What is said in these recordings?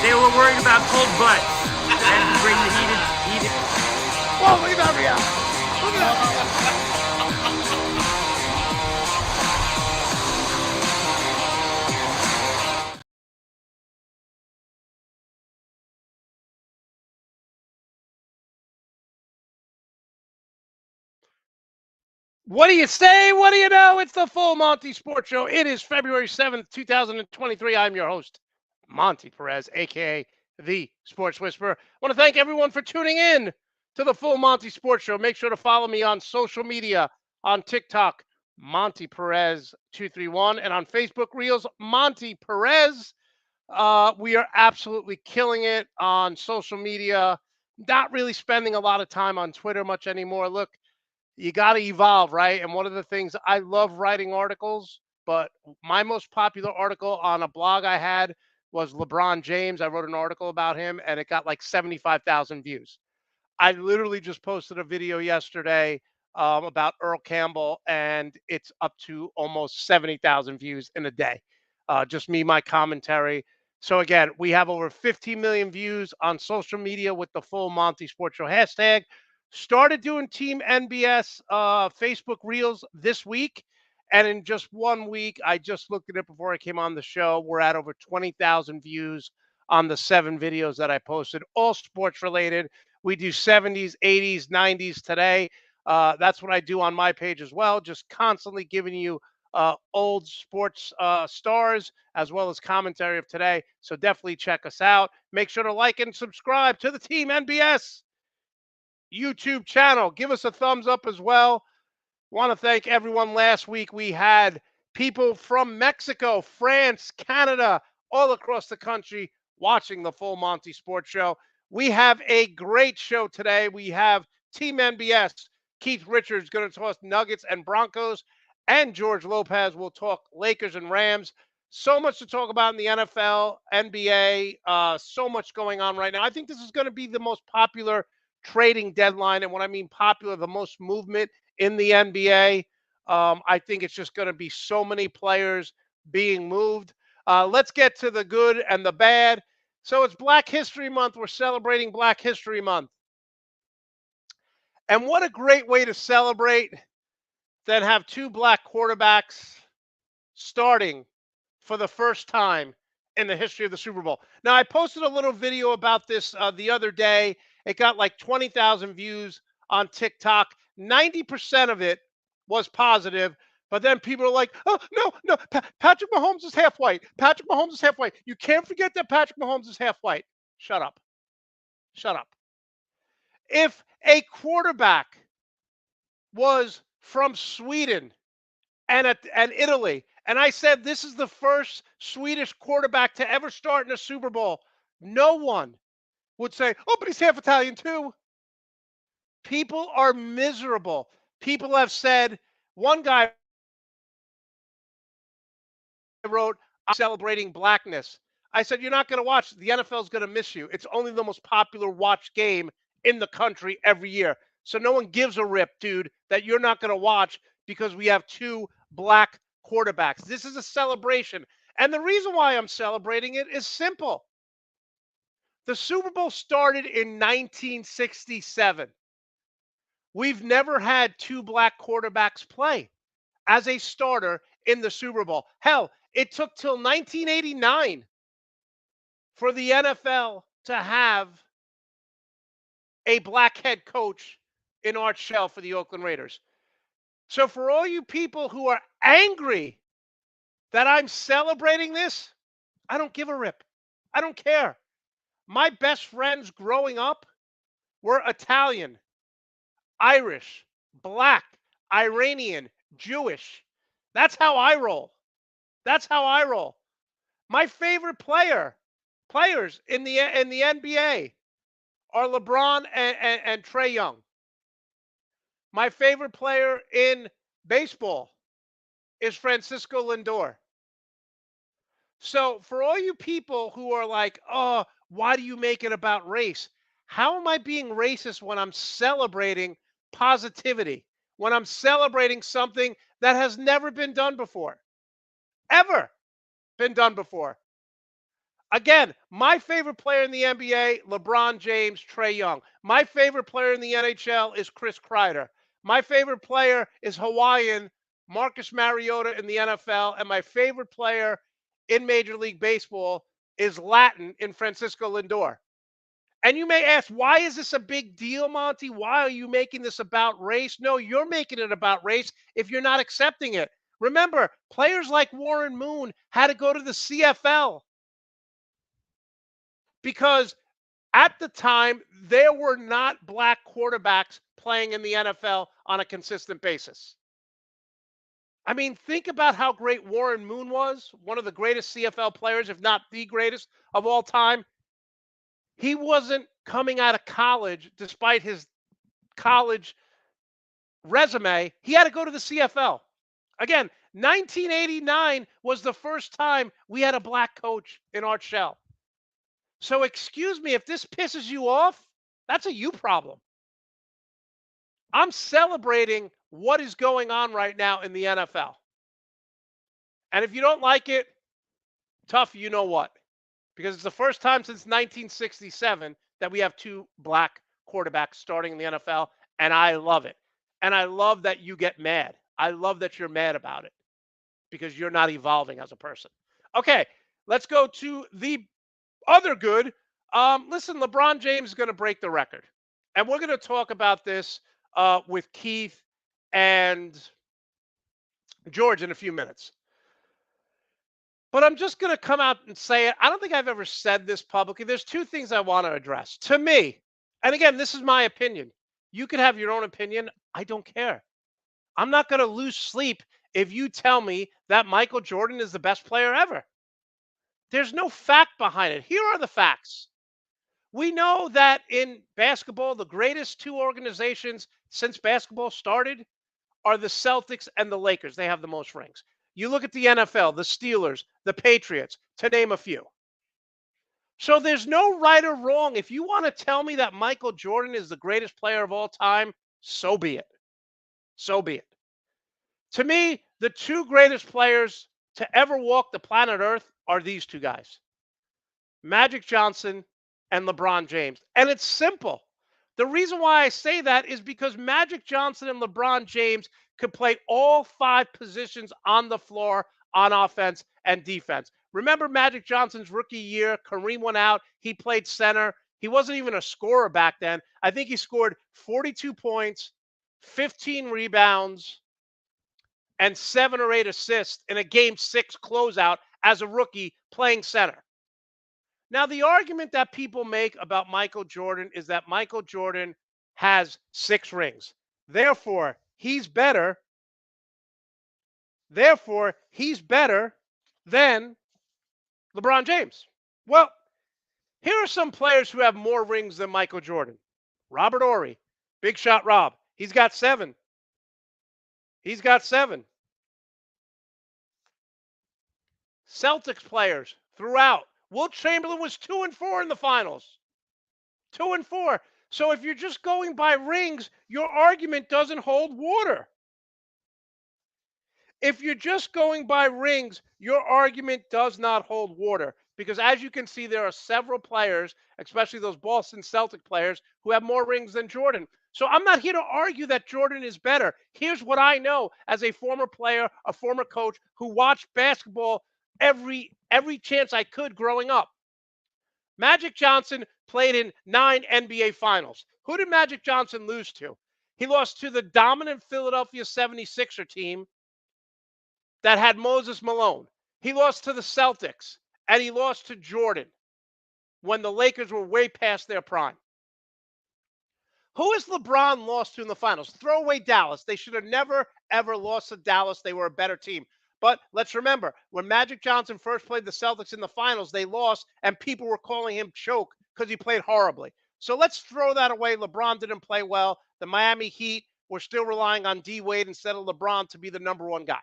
They were worried about cold butt. They had to bring the heated. Whoa, look at that reaction. Look at that. What do you say? What do you know? It's the Full Monty Sports Show. It is February 7th, 2023. I'm your host, Monty Perez, a.k.a. The Sports Whisperer. I want to thank everyone for tuning in to the Full Monty Sports Show. Make sure to follow me on social media, on TikTok, Monty Perez 231, and on Facebook Reels, Monty Perez. We are absolutely killing it on social media. Not really spending a lot of time on Twitter much anymore. Look, you got to evolve, right? And one of the things, I love writing articles, but my most popular article on a blog I had was LeBron James. I wrote an article about him and it got like 75,000 views. I literally just posted a video yesterday about Earl Campbell, and it's up to almost 70,000 views in a day. Just me, my commentary. So again, we have over 15 million views on social media with the Full Monty Sports Show hashtag. Started doing Team NBS Facebook Reels this week. And in just 1 week, I just looked at it before I came on the show. We're at over 20,000 views on the 7 videos that I posted, all sports related. We do 70s, 80s, 90s today. That's what I do on my page as well, just constantly giving you old sports stars as well as commentary of today. So definitely check us out. Make sure to like and subscribe to the Team NBS YouTube channel. Give us a thumbs up as well. Want to thank everyone. Last week we had people from Mexico, France, Canada, all across the country watching the Full Monty Sports Show. We have a great show today. We have Team NBS. Keith Richards going to talk Nuggets and Broncos, and George Lopez will talk Lakers and Rams. So much to talk about in the NFL, NBA, so much going on right now. I think this is going to be the most popular trading deadline. And when I mean popular, the most movement in the NBA. I think it's just going to be so many players being moved. Let's get to the good and the bad. So it's Black History Month. We're celebrating Black History Month. And what a great way to celebrate than have 2 black quarterbacks starting for the first time in the history of the Super Bowl. Now, I posted a little video about this the other day. It got like 20,000 views on TikTok. 90% of it was positive, but then people are like, oh, no, Patrick Mahomes is half white. Patrick Mahomes is half white. You can't forget that Patrick Mahomes is half white. Shut up. Shut up. If a quarterback was from Sweden and Italy, and I said this is the first Swedish quarterback to ever start in a Super Bowl, no one would say, oh, but he's half Italian too. People are miserable. People have said, one guy wrote, I'm celebrating blackness. I said, you're not going to watch. The NFL is going to miss you. It's only the most popular watched game in the country every year. So no one gives a rip, dude, that you're not going to watch because we have 2 black quarterbacks. This is a celebration. And the reason why I'm celebrating it is simple. The Super Bowl started in 1967. We've never had 2 black quarterbacks play as a starter in the Super Bowl. Hell, it took till 1989 for the NFL to have a black head coach in Art Shell for the Oakland Raiders. So for all you people who are angry that I'm celebrating this, I don't give a rip. I don't care. My best friends growing up were Italian, Irish, black, Iranian, Jewish. That's how I roll. That's how I roll. My favorite players in the NBA are LeBron and Trae Young. My favorite player in baseball is Francisco Lindor. So for all you people who are like, oh, why do you make it about race? How am I being racist when I'm celebrating positivity? When I'm celebrating something that has never been done before? Ever been done before? Again, my favorite player in the NBA, LeBron James, Trae Young. My favorite player in the NHL is Chris Kreider. My favorite player is Hawaiian, Marcus Mariota in the NFL. And my favorite player in Major League Baseball is Latin in Francisco Lindor. And you may ask, why is this a big deal, Monty? Why are you making this about race? No, you're making it about race if you're not accepting it. Remember, players like Warren Moon had to go to the CFL because at the time, there were not black quarterbacks playing in the NFL on a consistent basis. I mean, think about how great Warren Moon was, one of the greatest CFL players, if not the greatest of all time. He wasn't coming out of college despite his college resume. He had to go to the CFL. Again, 1989 was the first time we had a black coach in Art Shell. So excuse me, if this pisses you off, that's a you problem. I'm celebrating what is going on right now in the NFL. And if you don't like it, tough, you know what? Because it's the first time since 1967 that we have two black quarterbacks starting in the NFL, and I love it. And I love that you get mad. I love that you're mad about it because you're not evolving as a person. Okay, let's go to the other good. Listen, LeBron James is going to break the record. And we're going to talk about this with Keith and George in a few minutes. But I'm just going to come out and say it. I don't think I've ever said this publicly. There's two things I want to address. To me, and again, this is my opinion. You could have your own opinion. I don't care. I'm not going to lose sleep if you tell me that Michael Jordan is the best player ever. There's no fact behind it. Here are the facts. We know that in basketball, the greatest two organizations since basketball started are the Celtics and the Lakers. They have the most rings. You look at the NFL, the Steelers, the Patriots, to name a few. So there's no right or wrong. If you want to tell me that Michael Jordan is the greatest player of all time, so be it. So be it. To me, the two greatest players to ever walk the planet Earth are these two guys, Magic Johnson and LeBron James. And it's simple. The reason why I say that is because Magic Johnson and LeBron James could play all five positions on the floor on offense and defense. Remember Magic Johnson's rookie year? Kareem went out. He played center. He wasn't even a scorer back then. I think he scored 42 points, 15 rebounds, and 7 or 8 assists in a game 6 closeout as a rookie playing center. Now, the argument that people make about Michael Jordan is that Michael Jordan has 6 rings. Therefore, he's better. Therefore, he's better than LeBron James. Well, here are some players who have more rings than Michael Jordan. Robert Horry, Big Shot Rob. He's got 7. He's got 7. Celtics players throughout. Wilt Chamberlain was 2-4 in the finals. 2-4. So if you're just going by rings, your argument doesn't hold water. If you're just going by rings, your argument does not hold water. Because as you can see, there are several players, especially those Boston Celtic players, who have more rings than Jordan. So I'm not here to argue that Jordan is better. Here's what I know as a former player, a former coach who watched basketball every chance I could growing up. Magic Johnson played in 9 NBA finals. Who did Magic Johnson lose to? He lost to the dominant Philadelphia 76er team that had Moses Malone. He lost to the Celtics, and he lost to Jordan when the Lakers were way past their prime. Who has LeBron lost to in the finals? Throw away Dallas. They should have never, ever lost to Dallas. They were a better team. But let's remember, when Magic Johnson first played the Celtics in the finals, they lost, and people were calling him choke because he played horribly. So let's throw that away. LeBron didn't play well. The Miami Heat were still relying on D. Wade instead of LeBron to be the number one guy.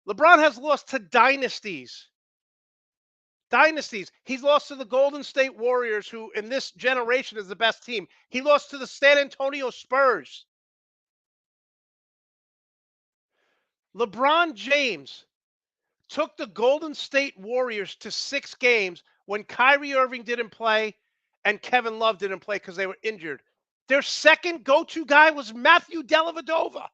LeBron has lost to dynasties. He's lost to the Golden State Warriors, who in this generation is the best team. He lost to the San Antonio Spurs. LeBron James, took the Golden State Warriors to 6 games when Kyrie Irving didn't play and Kevin Love didn't play because they were injured. Their second go-to guy was Matthew Dellavedova.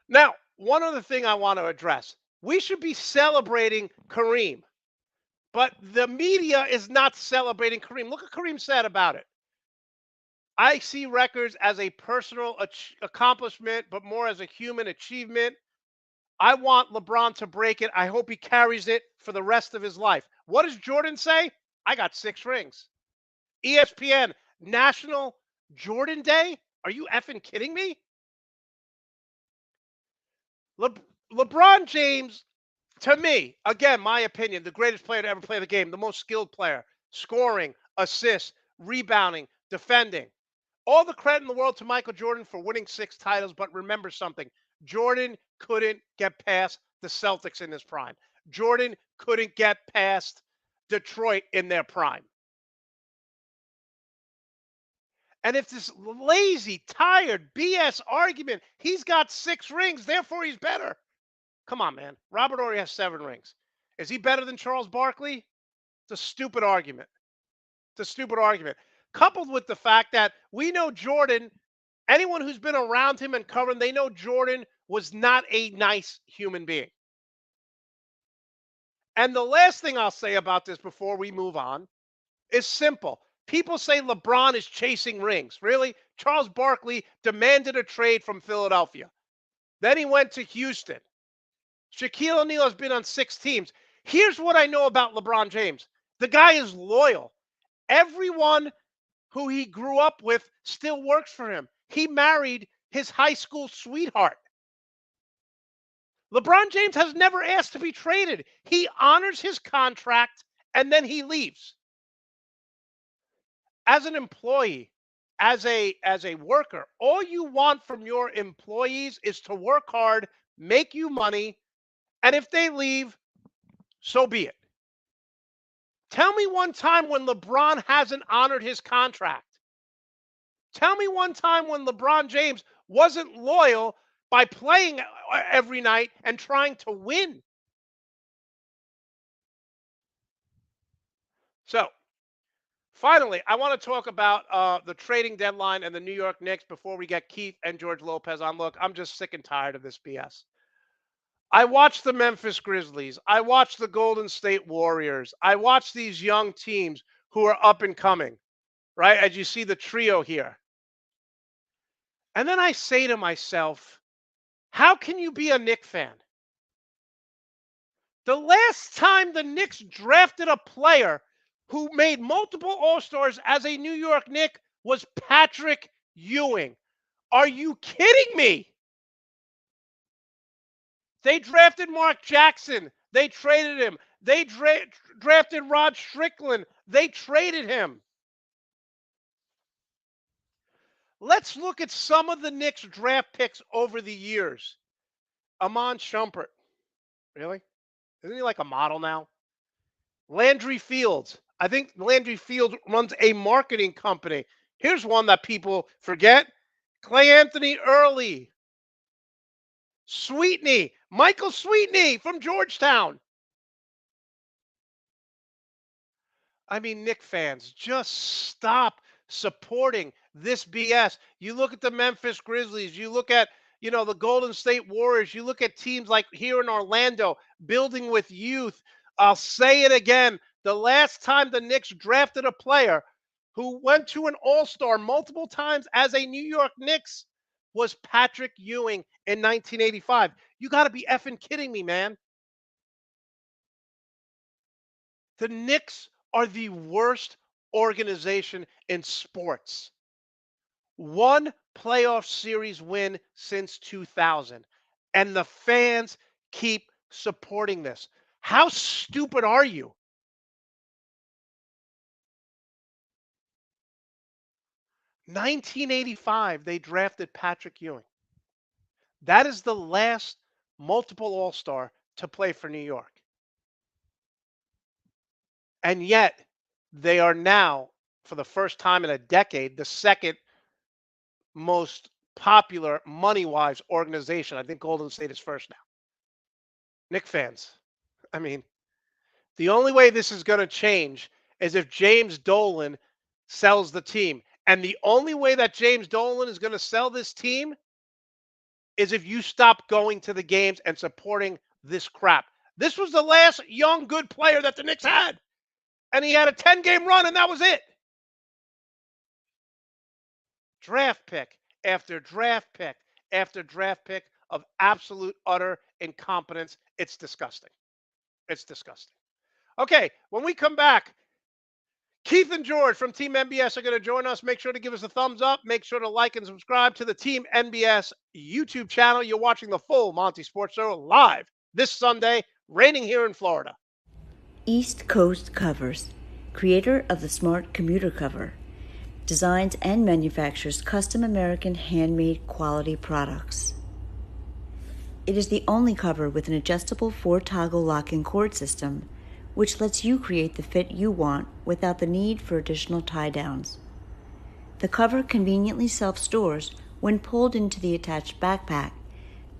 Now, one other thing I want to address. We should be celebrating Kareem, but the media is not celebrating Kareem. Look what Kareem said about it. I see records as a personal accomplishment, but more as a human achievement. I want LeBron to break it. I hope he carries it for the rest of his life. What does Jordan say? I got 6 rings. ESPN, National Jordan Day? Are you effing kidding me? LeBron James, to me, again, my opinion, the greatest player to ever play the game, the most skilled player, scoring, assists, rebounding, defending. All the credit in the world to Michael Jordan for winning 6 titles, but remember something. Jordan couldn't get past the Celtics in his prime. Jordan couldn't get past Detroit in their prime. And if this lazy, tired BS argument, he's got 6 rings, therefore he's better. Come on, man. Robert Horry has 7 rings. Is he better than Charles Barkley? It's a stupid argument. It's a stupid argument. Coupled with the fact that we know Jordan, anyone who's been around him and covering, they know Jordan was not a nice human being. And the last thing I'll say about this before we move on is simple. People say LeBron is chasing rings. Really? Charles Barkley demanded a trade from Philadelphia. Then he went to Houston. Shaquille O'Neal has been on 6 teams. Here's what I know about LeBron James. The guy is loyal. Everyone who he grew up with still works for him. He married his high school sweetheart. LeBron James has never asked to be traded. He honors his contract and then he leaves. As an employee, as a worker, all you want from your employees is to work hard, make you money, and if they leave, so be it. Tell me one time when LeBron hasn't honored his contract. Tell me one time when LeBron James wasn't loyal by playing every night and trying to win. So, finally, I want to talk about the trading deadline and the New York Knicks before we get Keith and George Lopez on. Look, I'm just sick and tired of this BS. I watched the Memphis Grizzlies. I watched the Golden State Warriors. I watched these young teams who are up and coming, right? As you see the trio here. And then I say to myself, how can you be a Knicks fan? The last time the Knicks drafted a player who made multiple All-Stars as a New York Knick was Patrick Ewing. Are you kidding me? They drafted Mark Jackson. They traded him. They drafted Rod Strickland. They traded him. Let's look at some of the Knicks draft picks over the years. Amon Shumpert. Really? Isn't he like a model now? Landry Fields. I think Landry Fields runs a marketing company. Here's one that people forget. Clay Anthony Early. Sweetney. Michael Sweetney from Georgetown. I mean, Knicks fans, just stop supporting this BS. You look at the Memphis Grizzlies. You look at, the Golden State Warriors. You look at teams like here in Orlando, building with youth. I'll say it again. The last time the Knicks drafted a player who went to an All-Star multiple times as a New York Knicks was Patrick Ewing in 1985. You got to be effing kidding me, man. The Knicks are the worst organization in sports. One playoff series win since 2000. And the fans keep supporting this. How stupid are you? In 1985, they drafted Patrick Ewing. That is the last multiple All-Star to play for New York. And yet, they are now, for the first time in a decade, the second most popular money-wise organization. I think Golden State is first now. Knick fans, I mean, the only way this is going to change is if James Dolan sells the team. And the only way that James Dolan is going to sell this team is if you stop going to the games and supporting this crap. This was the last young, good player that the Knicks had. And he had a 10-game run, and that was it. Draft pick after draft pick after draft pick of absolute, utter incompetence. It's disgusting. It's disgusting. Okay, when we come back, Keith and George from Team NBS are going to join us. Make sure to give us a thumbs up. Make sure to like and subscribe to the Team NBS YouTube channel. You're watching the full Monte Sports Show live this Sunday, raining here in Florida. East Coast Covers, creator of the Smart Commuter Cover, designs and manufactures custom American handmade quality products. It is the only cover with an adjustable 4-toggle lock-in cord system, which lets you create the fit you want without the need for additional tie-downs. The cover conveniently self-stores when pulled into the attached backpack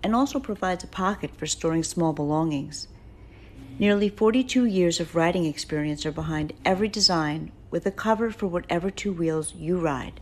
and also provides a pocket for storing small belongings. Nearly 42 years of riding experience are behind every design with a cover for whatever two wheels you ride.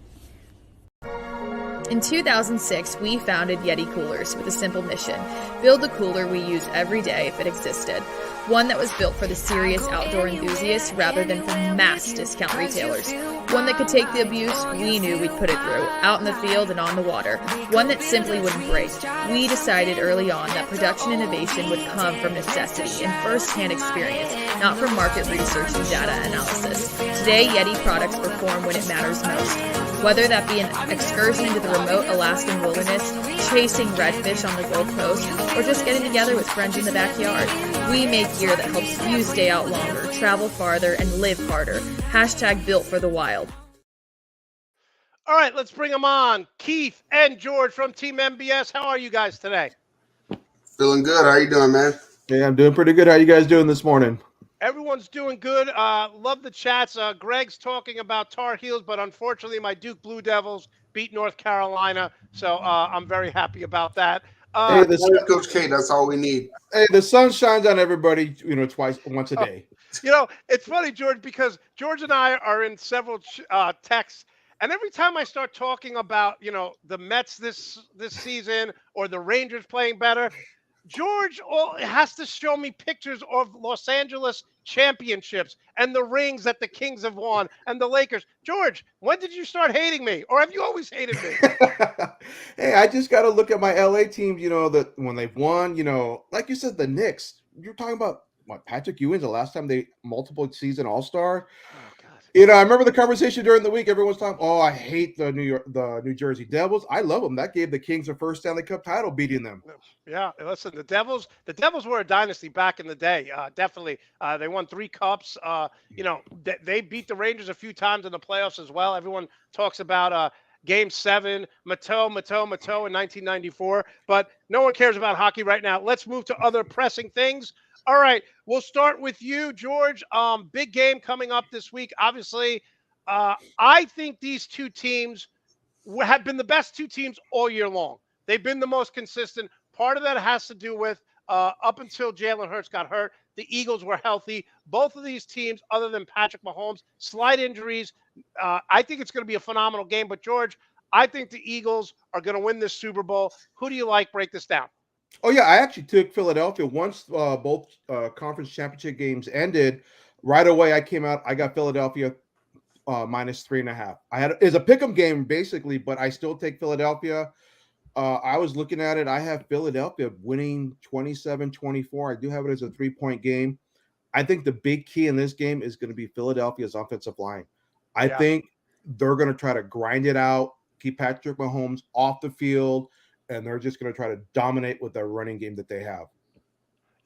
In 2006, we founded Yeti Coolers with a simple mission: build a cooler we use every day if it existed. One that was built for the serious outdoor enthusiasts rather than for mass discount retailers. One that could take the abuse we knew we'd put it through, out in the field and on the water. One that simply wouldn't break. We decided early on that production innovation would come from necessity and first-hand experience, not from market research and data analysis. Today, Yeti products perform when it matters most. Whether that be an excursion into the remote Alaskan wilderness, chasing redfish on the Gold Coast, or just getting together with friends in the backyard, we make gear that helps you stay out longer, travel farther, and live harder. # built for the wild. All right, let's bring them on. Keith and George from Team NBS. How are you guys today? Feeling good. How you doing, man? Hey, I'm doing pretty good. How you guys doing this morning? Everyone's doing good. Love the chats. Greg's talking about Tar Heels, but unfortunately my Duke Blue Devils beat North Carolina, so I'm very happy about that. Coach K, that's all we need. Hey, the sun shines on everybody, once a day. It's funny, George, because George and I are in several texts, and every time I start talking about, the Mets this season or the Rangers playing better, George has to show me pictures of Los Angeles championships and the rings that the Kings have won and the Lakers. George, when did you start hating me? Or have you always hated me? Hey, I just got to look at my LA teams, that when they've won, like you said, the Knicks. You're talking about Patrick Ewing's the last time they multiple season All-Star. Oh, God. I remember the conversation during the week. Everyone's talking, I hate the New Jersey Devils. I love them. That gave the Kings their first Stanley Cup title, beating them. Yeah, listen, the Devils were a dynasty back in the day. Definitely, they won 3 cups. They beat the Rangers a few times in the playoffs as well. Everyone talks about Game 7, Monte in 1994, but no one cares about hockey right now. Let's move to other pressing things. All right, we'll start with you, George. Big game coming up this week. Obviously, I think these two teams have been the best two teams all year long. They've been the most consistent. Part of that has to do with up until Jalen Hurts got hurt, the Eagles were healthy. Both of these teams, other than Patrick Mahomes, slight injuries. I think it's going to be a phenomenal game. But, George, I think the Eagles are going to win this Super Bowl. Who do you like? Break this down. Oh, yeah, I actually took Philadelphia once both conference championship games ended. Right away, I came out. I got Philadelphia minus 3.5. It's a pick'em game, basically, but I still take Philadelphia. I was looking at it. I have Philadelphia winning 27-24. I do have it as a 3-point game. I think the big key in this game is going to be Philadelphia's offensive line. I think they're going to try to grind it out, keep Patrick Mahomes off the field, and they're just going to try to dominate with their running game that they have.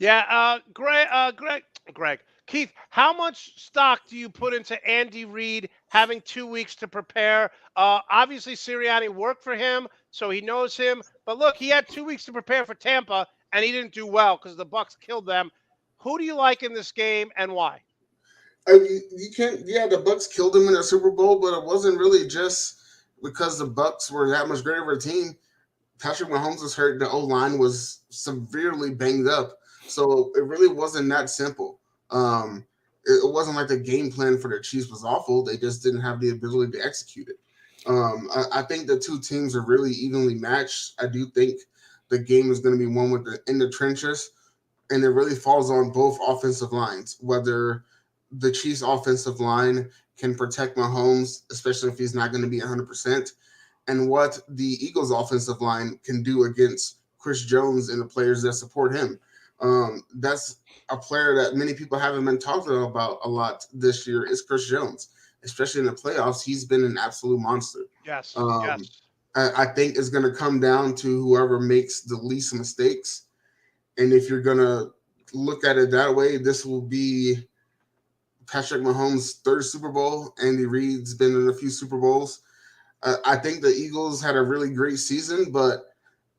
Yeah, Greg, Keith, how much stock do you put into Andy Reid having 2 weeks to prepare? Obviously, Sirianni worked for him, so he knows him. But look, he had 2 weeks to prepare for Tampa, and he didn't do well because the Bucs killed them. Who do you like in this game, and why? You can't. Yeah, the Bucs killed him in the Super Bowl, but it wasn't really just because the Bucs were that much greater of a team. Patrick Mahomes was hurt. The O-line was severely banged up. So it really wasn't that simple. It wasn't like the game plan for the Chiefs was awful. They just didn't have the ability to execute it. I think the two teams are really evenly matched. I do think the game is going to be one in the trenches, and it really falls on both offensive lines, whether the Chiefs' offensive line can protect Mahomes, especially if he's not going to be 100%, and what the Eagles' offensive line can do against Chris Jones and the players that support him. That's a player that many people haven't been talking about a lot this year is Chris Jones. Especially in the playoffs, he's been an absolute monster. Yes, yes. I think it's going to come down to whoever makes the least mistakes. And if you're going to look at it that way, this will be Patrick Mahomes' third Super Bowl. Andy Reid's been in a few Super Bowls. I think the Eagles had a really great season, but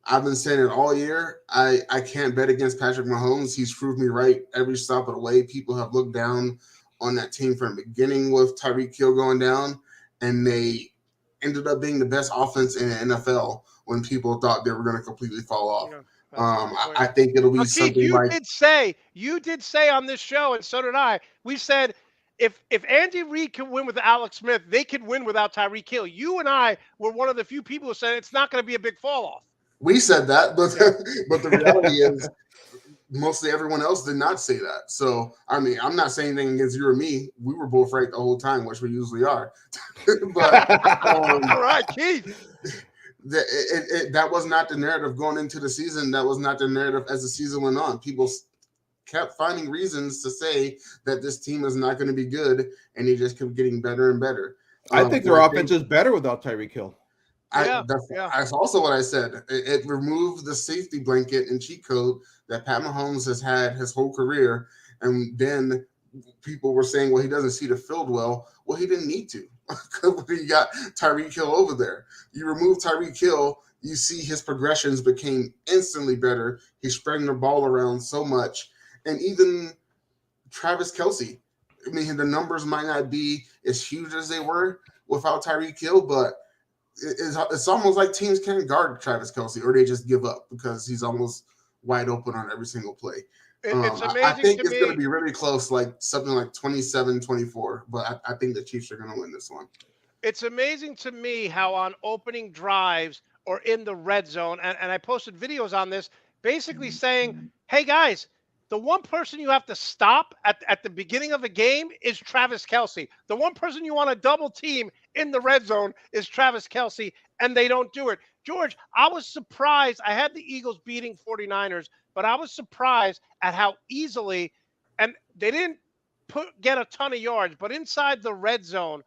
I've been saying it all year. I can't bet against Patrick Mahomes. He's proved me right every stop of the way. People have looked down on that team from the beginning with Tyreek Hill going down, and they ended up being the best offense in the NFL when people thought they were going to completely fall off. Yeah, I think it'll be something Keith, like you did say on this show, and so did I. We said if Andy Reid can win with Alex Smith, they could win without Tyreek Hill. You and I were one of the few people who said it's not going to be a big fall off. We said that, but but the reality is mostly everyone else did not say that. So, I mean, I'm not saying anything against you or me. We were both right the whole time, which we usually are. But all right, Keith. That was not the narrative going into the season. That was not the narrative as the season went on. People kept finding reasons to say that this team is not going to be good, and he just kept getting better and better. I think their offense is better without Tyreek Hill. That's also what I said. It removed the safety blanket and cheat code that Pat Mahomes has had his whole career. And then people were saying, well, he doesn't see the field well. Well, he didn't need to. He got Tyreek Hill over there. You remove Tyreek Hill, you see his progressions became instantly better. He's spreading the ball around so much. And even Travis Kelce, I mean, the numbers might not be as huge as they were without Tyreek Hill, but it's almost like teams can't guard Travis Kelce, or they just give up because he's almost wide open on every single play. It's amazing. I think it's going to be really close, like something like 27-24, but I think the Chiefs are going to win this one. It's amazing to me how on opening drives or in the red zone, and I posted videos on this, basically saying, hey, guys, the one person you have to stop at the beginning of a game is Travis Kelce. The one person you want to double team in the red zone is Travis Kelce, and they don't do it. George, I was surprised. I had the Eagles beating 49ers, but I was surprised at how easily, and they didn't get a ton of yards, but inside the red zone,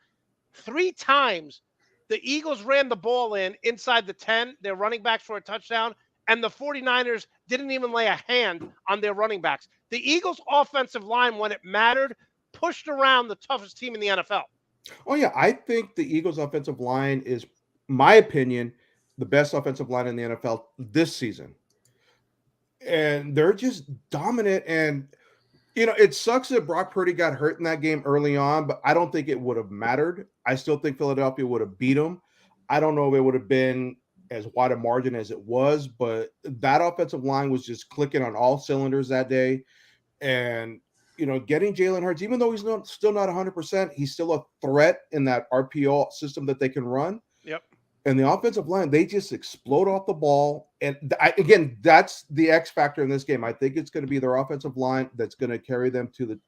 3 times the Eagles ran the ball inside the 10, their running backs for a touchdown, and the 49ers didn't even lay a hand on their running backs. The Eagles' offensive line, when it mattered, pushed around the toughest team in the NFL. Oh, yeah. I think the Eagles' offensive line is, my opinion, the best offensive line in the NFL this season. And they're just dominant. And, you know, it sucks that Brock Purdy got hurt in that game early on, but I don't think it would have mattered. I still think Philadelphia would have beat them. I don't know if it would have been as wide a margin as it was, but that offensive line was just clicking on all cylinders that day. And, you know, getting Jalen Hurts, even though he's still not 100%, he's still a threat in that RPO system that they can run. Yep. And the offensive line, they just explode off the ball. And again, that's the X factor in this game. I think it's going to be their offensive line that's going to carry them to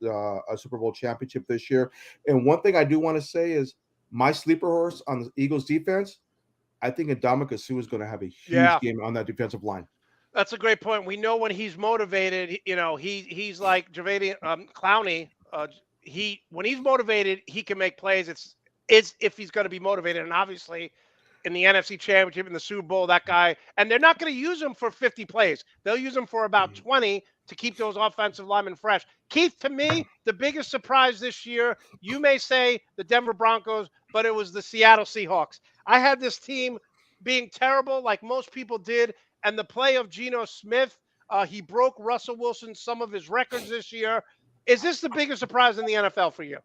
a Super Bowl championship this year. And one thing I do want to say is my sleeper horse on the Eagles defense, I think Ndamukong Suh is going to have a huge game on that defensive line. That's a great point. We know when he's motivated, you know, he's like Jadeveon Clowney. When he's motivated, he can make plays. It's if he's going to be motivated, and obviously in the NFC Championship, in the Super Bowl, that guy, and they're not going to use him for 50 plays. They'll use him for about 20 to keep those offensive linemen fresh. Keith, to me, the biggest surprise this year, you may say the Denver Broncos, but it was the Seattle Seahawks. I had this team being terrible like most people did, and the play of Geno Smith, he broke Russell Wilson some of his records this year. Is this the biggest surprise in the NFL for you?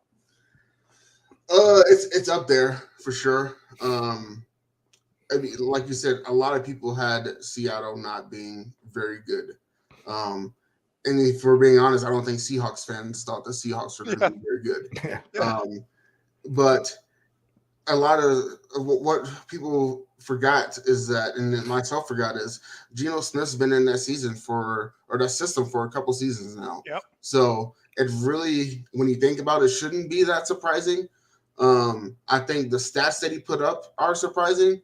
It's up there for sure. I mean, like you said, a lot of people had Seattle not being very good. And if we're being honest, I don't think Seahawks fans thought the Seahawks were going to be very good. But a lot of what people forgot is that, and myself forgot, is Geno Smith's been in that system for a couple seasons now. Yep. So it really, when you think about it, shouldn't be that surprising. I think the stats that he put up are surprising.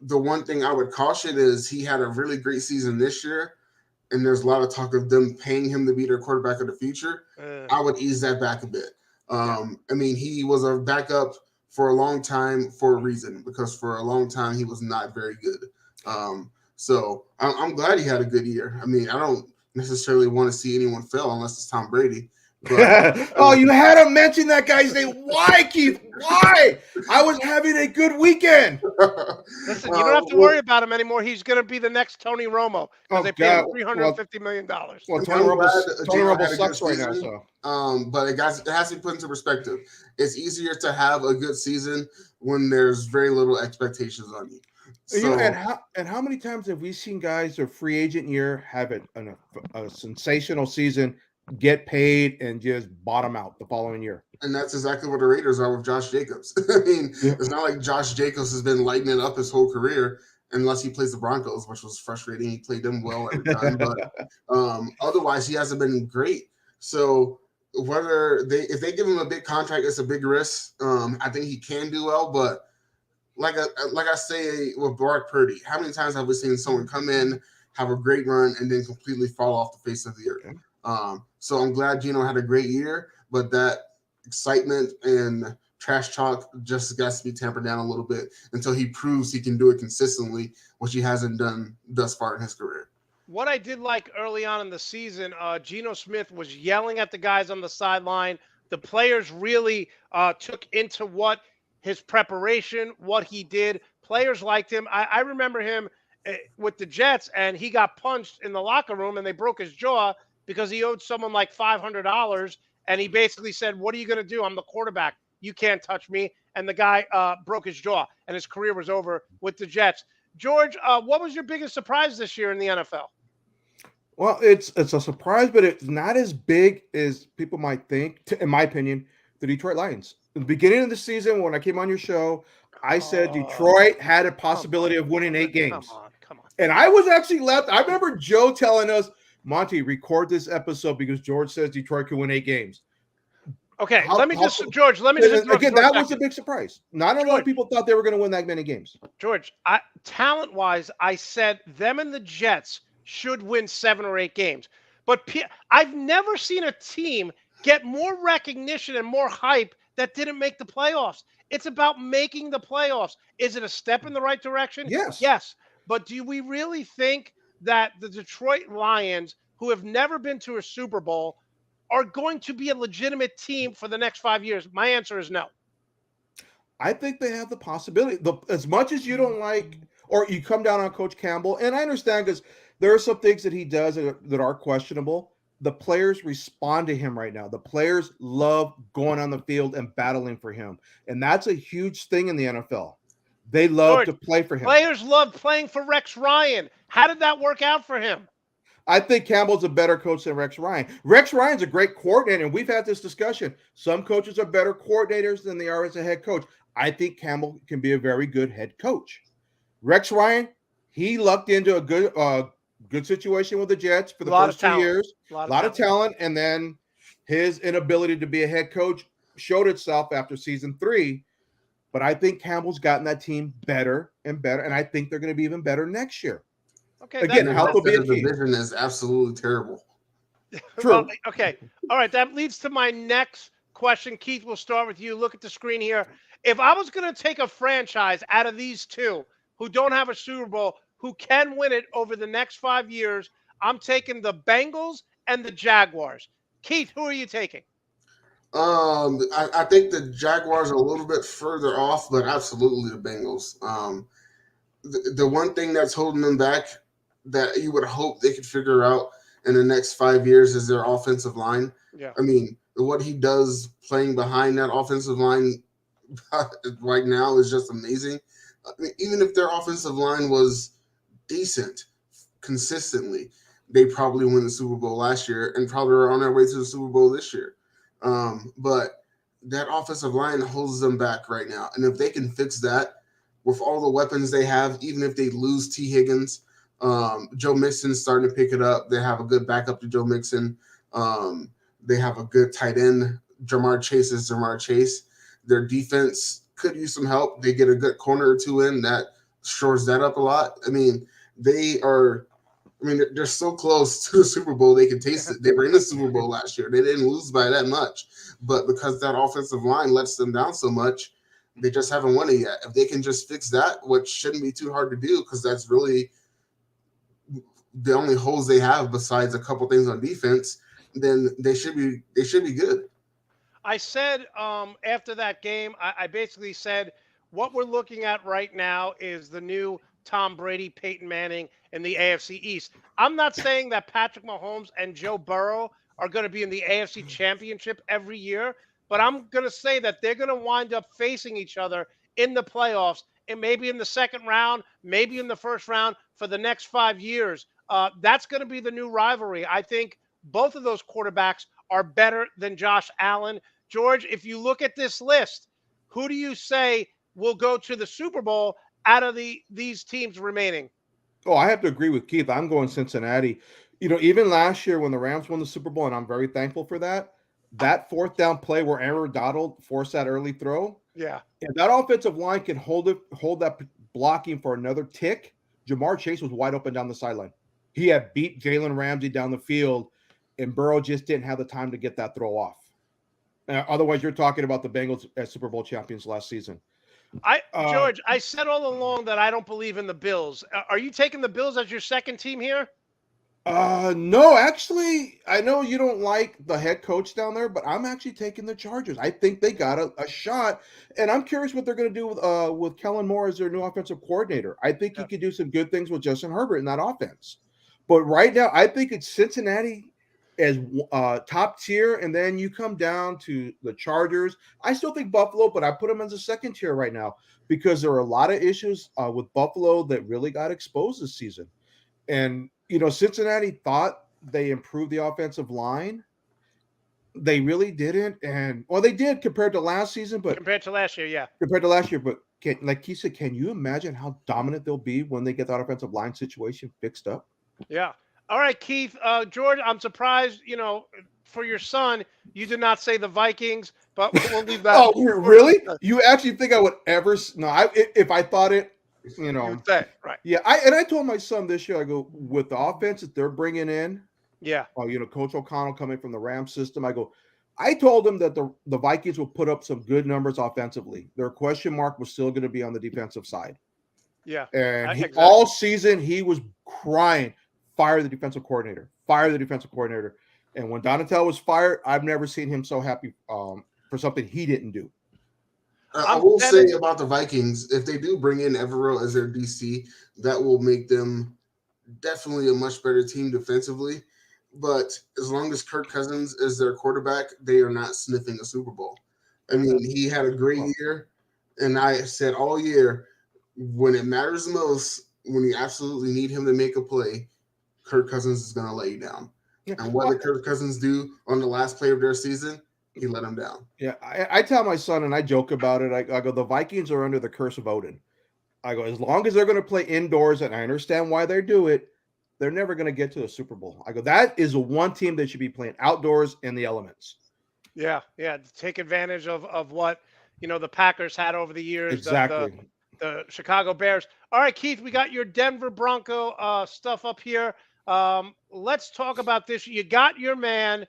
The one thing I would caution is he had a really great season this year, and there's a lot of talk of them paying him to be their quarterback of the future. I would ease that back a bit. I mean, he was a backup for a long time for a reason, because for a long time he was not very good. So I'm glad he had a good year. I mean, I don't necessarily want to see anyone fail unless it's Tom Brady. But, you had to mention that guy's name. Why, Keith? Why? I was having a good weekend. Listen, you don't have to worry about him anymore. He's going to be the next Tony Romo because they paid him $350 million. Well, Tony Romo sucks right now. So. But it has to be put into perspective. It's easier to have a good season when there's very little expectations on you. So, and how many times have we seen guys their free agent year have a sensational season, get paid, and just bottom out the following year? And that's exactly what the Raiders are with Josh Jacobs. I mean, It's not like Josh Jacobs has been lighting it up his whole career, unless he plays the Broncos, which was frustrating. He played them well every time, but otherwise he hasn't been great. So if they give him a big contract, it's a big risk. I think he can do well, but like I say with Brock Purdy, how many times have we seen someone come in, have a great run, and then completely fall off the face of the earth? So I'm glad Geno had a great year, but that excitement and trash talk just got to be tampered down a little bit until he proves he can do it consistently, which he hasn't done thus far in his career. What I did like early on in the season, Geno Smith was yelling at the guys on the sideline. The players really took into what his preparation, what he did. Players liked him. I remember him with the Jets, and he got punched in the locker room, and they broke his jaw because he owed someone like $500, and he basically said, "What are you going to do? I'm the quarterback. You can't touch me." And the guy broke his jaw, and his career was over with the Jets. George, what was your biggest surprise this year in the NFL? Well, it's a surprise, but it's not as big as people might think, in my opinion, the Detroit Lions. At the beginning of the season, when I came on your show, I said Detroit had a possibility of winning 8 games. Come on. And I was actually left. I remember Joe telling us, Monte, record this episode because George says Detroit can win 8 games. Okay, George, again, that was a big surprise. Not a lot of people thought they were going to win that many games. George, talent-wise, I said them and the Jets should win 7 or 8 games. But I've never seen a team get more recognition and more hype that didn't make the playoffs. It's about making the playoffs. Is it a step in the right direction? Yes. But do we really think that the Detroit Lions, who have never been to a Super Bowl, are going to be a legitimate team for the next 5 years? My answer is no. I think they have the possibility. As much as you don't like, or you come down on Coach Campbell, and I understand because there are some things that he does that are questionable. The players respond to him right now. The players love going on the field and battling for him. And that's a huge thing in the NFL. They love to play for him. Players love playing for Rex Ryan. How did that work out for him? I think Campbell's a better coach than Rex Ryan. Rex Ryan's a great coordinator, and we've had this discussion. Some coaches are better coordinators than they are as a head coach. I think Campbell can be a very good head coach. Rex Ryan, he lucked into a good situation with the Jets for the first 2 years. A lot of talent, and then his inability to be a head coach showed itself after season 3. But I think Campbell's gotten that team better and better, and I think they're going to be even better next year. Okay. Again, health will be a key. The division is absolutely terrible. True. Well, okay. All right. That leads to my next question. Keith, we'll start with you. Look at the screen here. If I was going to take a franchise out of these two who don't have a Super Bowl, who can win it over the next 5 years, I'm taking the Bengals and the Jaguars. Keith, who are you taking? I think the Jaguars are a little bit further off, but absolutely the Bengals. The one thing that's holding them back that you would hope they could figure out in the next 5 years is their offensive line. Yeah. I mean, what he does playing behind that offensive line right now is just amazing. I mean, even if their offensive line was decent consistently, they probably win the Super Bowl last year and probably are on their way to the Super Bowl this year. But that offensive line holds them back right now. And if they can fix that with all the weapons they have, even if they lose T. Higgins, Joe Mixon's starting to pick it up. They have a good backup to Joe Mixon. They have a good tight end. Jamar Chase is Jamar Chase. Their defense could use some help. They get a good corner or two in that shores that up a lot. I mean, they're so close to the Super Bowl. They can taste it. They were in the Super Bowl last year. They didn't lose by that much. But because that offensive line lets them down so much, they just haven't won it yet. If they can just fix that, which shouldn't be too hard to do because that's really the only holes they have besides a couple things on defense, then they should be good. I said after that game, I basically said what we're looking at right now is the new Tom Brady, Peyton Manning in the AFC East. I'm not saying that Patrick Mahomes and Joe Burrow are going to be in the AFC Championship every year, but I'm going to say that they're going to wind up facing each other in the playoffs and maybe in the second round, maybe in the first round for the next 5 years. That's going to be the new rivalry. I think both of those quarterbacks are better than Josh Allen. George, if you look at this list, who do you say will go to the Super Bowl out of these teams remaining? Oh, I have to agree with Keith. I'm going Cincinnati. Even last year when the Rams won the Super Bowl, and I'm very thankful for that fourth down play where Aaron Donald forced that early throw. Yeah. If that offensive line can hold that blocking for another tick, Jamar Chase was wide open down the sideline. He had beat Jalen Ramsey down the field, and Burrow just didn't have the time to get that throw off. Otherwise, you're talking about the Bengals as Super Bowl champions last season. George, I said all along that I don't believe in the Bills. Are you taking the Bills as your second team here? No, actually, I know you don't like the head coach down there, but I'm actually taking the Chargers. I think they got a shot, and I'm curious what they're going to do with Kellen Moore as their new offensive coordinator. I think he could do some good things with Justin Herbert in that offense. But right now, I think it's Cincinnati as top tier, and then you come down to the Chargers. I still think Buffalo, but I put them as a second tier right now because there are a lot of issues with Buffalo that really got exposed this season. And, Cincinnati thought they improved the offensive line. They really didn't. They did compared to last season, but compared to last year, yeah. Compared to last year, but like he said, can you imagine how dominant they'll be when they get that offensive line situation fixed up? Yeah. All right, Keith. George, I'm surprised, for your son, you did not say the Vikings, but we'll leave that. Oh, really? You actually think I would ever? No, if I thought it, you would say, right? Yeah, I told my son this year, I go, with the offense that they're bringing in, yeah. Coach O'Connell coming from the Rams system, I told him that the Vikings will put up some good numbers offensively. Their question mark was still going to be on the defensive side. Yeah, and exactly. All season he was crying, fire the defensive coordinator, fire the defensive coordinator. And when Donatell was fired, I've never seen him so happy for something he didn't do. I will say about the Vikings, if they do bring in Evero as their DC, that will make them definitely a much better team defensively. But as long as Kirk Cousins is their quarterback, they are not sniffing a Super Bowl. I mean, he had a great year, and I said all year, when it matters the most, when you absolutely need him to make a play, Kirk Cousins is going to let you down. Yeah. And what did Kirk Cousins do on the last play of their season? He let him down. Yeah, I tell my son, and I joke about it. I go, the Vikings are under the curse of Odin. I go, as long as they're going to play indoors, and I understand why they do it, they're never going to get to the Super Bowl. I go, that is the one team that should be playing outdoors in the elements. Yeah. Take advantage of what the Packers had over the years. Exactly. The Chicago Bears. All right, Keith, we got your Denver Bronco stuff up here. Let's talk about this. You got your man.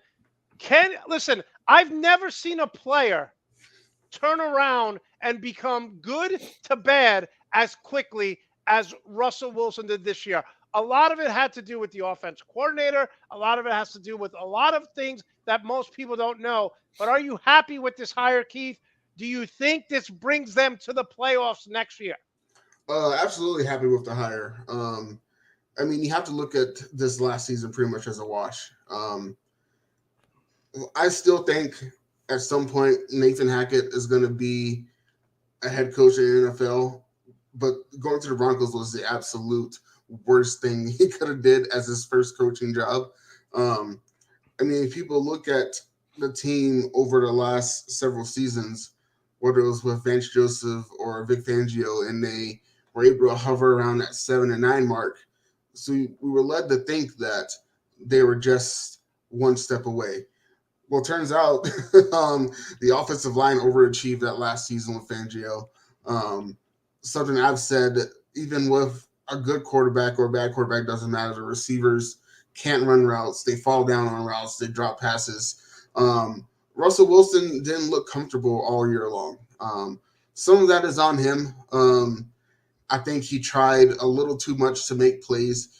Listen, I've never seen a player turn around and become good to bad as quickly as Russell Wilson did this year. A lot of it had to do with the offensive coordinator. A lot of it has to do with a lot of things that most people don't know. But are you happy with this hire, Keith? Do you think this brings them to the playoffs next year? Absolutely happy with the hire. I mean, you have to look at this last season pretty much as a wash. I still think at some point Nathan Hackett is going to be a head coach in the NFL. but going to the Broncos was the absolute worst thing he could have did as his first coaching job. I mean, if people look at the team over the last several seasons, whether it was with Vance Joseph or Vic Fangio, and they were able to hover around that 7-9 mark. So we were led to think that they were just one step away. Well, it turns out the offensive line overachieved that last season with Fangio. Something I've said, even with a good quarterback or a bad quarterback, doesn't matter. The receivers can't run routes. They fall down on routes. They drop passes. Russell Wilson didn't look comfortable all year long. Some of that is on him. I think he tried a little too much to make plays.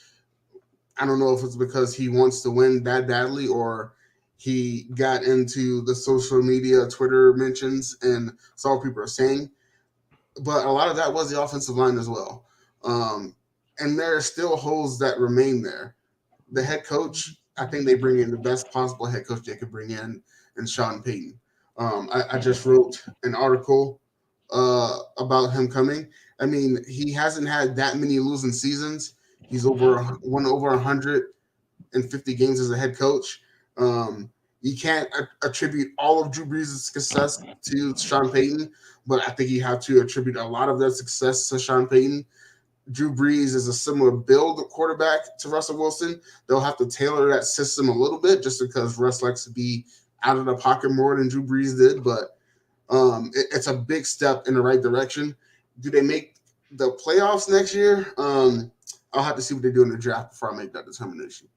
I don't know if it's because he wants to win that badly or he got into the social media, Twitter mentions and saw what people are saying. But a lot of that was the offensive line as well. And there are still holes that remain there. The head coach, I think they bring in the best possible head coach they could bring in Sean Payton. I just wrote an article about him coming. I mean, he hasn't had that many losing seasons. He's won over 150 games as a head coach. You can't attribute all of Drew Brees' success to Sean Payton, but I think you have to attribute a lot of that success to Sean Payton. Drew Brees is a similar build quarterback to Russell Wilson. They'll have to tailor that system a little bit just because Russ likes to be out of the pocket more than Drew Brees did, but it's a big step in the right direction. Do they make the playoffs next year? I'll have to see what they do in the draft before I make that determination.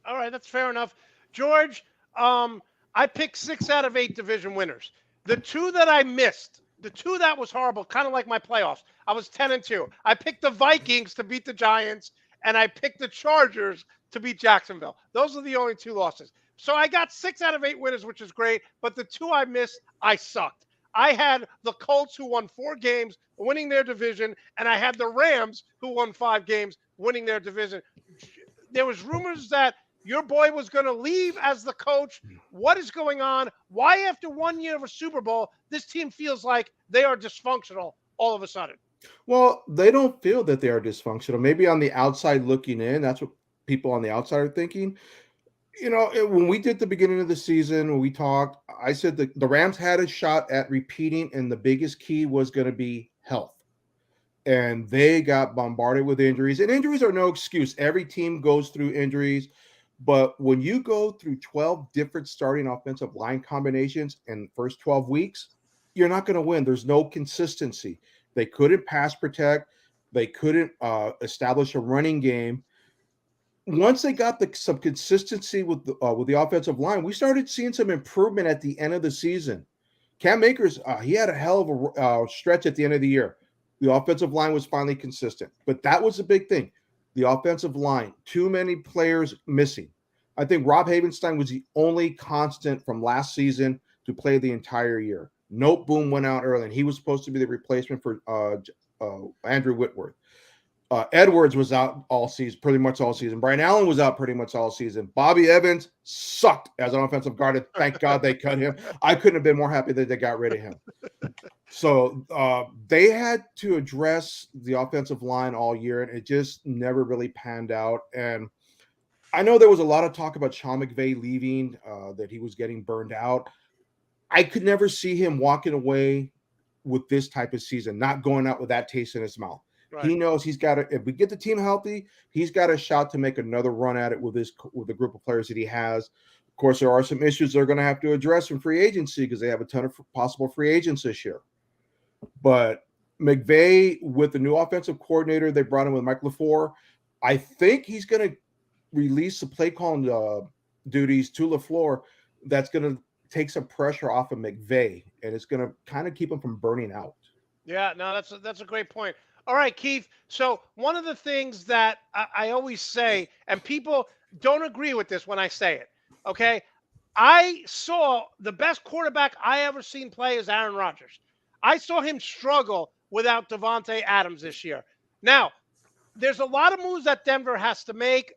All right, that's fair enough. George, I picked 6 out of 8 division winners. The 2 that I missed, the 2 that was horrible, kind of like my playoffs, I was 10-2. I picked the Vikings to beat the Giants, and I picked the Chargers to beat Jacksonville. Those are the only 2 losses. So I got 6 out of 8 winners, which is great, but the 2 I missed, I sucked. I had the Colts, who won 4 games, winning their division, and I had the Rams, who won 5 games, winning their division. There was rumors that your boy was going to leave as the coach. What is going on? Why, after 1 year of a Super Bowl, this team feels like they are dysfunctional all of a sudden? Well, they don't feel that they are dysfunctional. Maybe on the outside looking in, that's what people on the outside are thinking. When we did the beginning of the season, when we talked, I said the Rams had a shot at repeating, and the biggest key was going to be health. And they got bombarded with injuries. And injuries are no excuse. Every team goes through injuries. But when you go through 12 different starting offensive line combinations in the first 12 weeks, you're not going to win. There's no consistency. They couldn't pass protect. They couldn't establish a running game. Once they got some consistency with the offensive line, we started seeing some improvement at the end of the season. Cam Akers, he had a hell of a stretch at the end of the year. The offensive line was finally consistent, but that was a big thing. The offensive line, too many players missing. I think Rob Havenstein was the only constant from last season to play the entire year. Nope, Boom went out early, and he was supposed to be the replacement for Andrew Whitworth. Edwards was out all season, pretty much all season. Brian Allen was out pretty much all season. Bobby Evans sucked as an offensive guard, and thank God they cut him. I couldn't have been more happy that they got rid of him. So they had to address the offensive line all year, and it just never really panned out. And I know there was a lot of talk about Sean McVay leaving, that he was getting burned out. I could never see him walking away with this type of season, not going out with that taste in his mouth. Right. He knows he's got to, if we get the team healthy, he's got a shot to make another run at it with the group of players that he has. Of course, there are some issues they're going to have to address in free agency because they have a ton of possible free agents this year. But McVay, with the new offensive coordinator they brought in with Mike LaFleur, I think he's going to release the play calling duties to LaFleur. That's going to take some pressure off of McVay, and it's going to kind of keep him from burning out. Yeah, no, that's a great point. All right, Keith. So one of the things that I always say, and people don't agree with this when I say it, okay? I saw the best quarterback I ever seen play is Aaron Rodgers. I saw him struggle without Devontae Adams this year. Now, there's a lot of moves that Denver has to make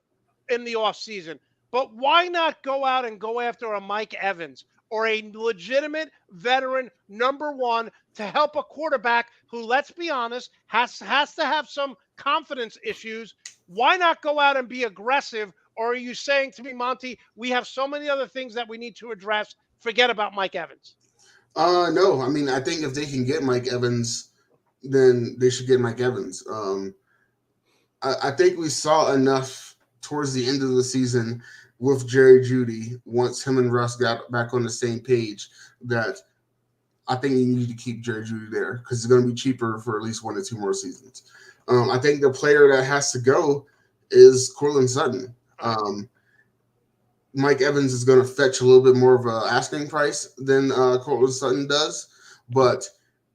in the offseason, but why not go out and go after a Mike Evans or a legitimate veteran number one to help a quarterback who, let's be honest, has to have some confidence issues? Why not go out and be aggressive? Or are you saying to me, Monty, we have so many other things that we need to address, forget about Mike Evans? No. I mean, I think if they can get Mike Evans, then they should get Mike Evans. I think we saw enough towards the end of the season with Jerry Jeudy, once him and Russ got back on the same page, that I think you need to keep Jerry Jeudy there because it's going to be cheaper for at least 1 or 2 more seasons. I think the player that has to go is Courtland Sutton. Mike Evans is going to fetch a little bit more of an asking price than Courtland Sutton does. But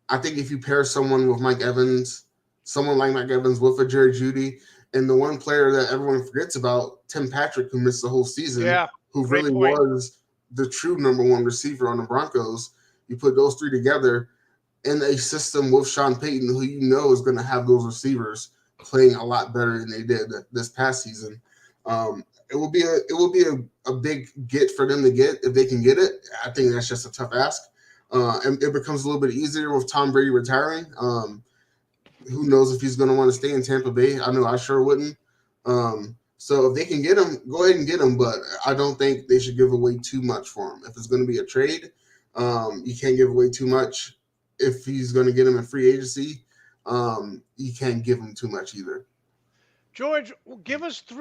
I think if you pair someone like Mike Evans with a Jerry Jeudy, and the one player that everyone forgets about, Tim Patrick, who missed the whole season, who really was the true number one receiver on the Broncos, you put those three together in a system with Sean Payton, who you know is going to have those receivers playing a lot better than they did this past season. It will be a big get for them to get if they can get it. I think that's just a tough ask. And it becomes a little bit easier with Tom Brady retiring. Who knows if he's going to want to stay in Tampa Bay? I know I sure wouldn't. So if they can get him, go ahead and get him. But I don't think they should give away too much for him. If it's going to be a trade, you can't give away too much. If he's going to get him in free agency, you can't give him too much either. George, give us 2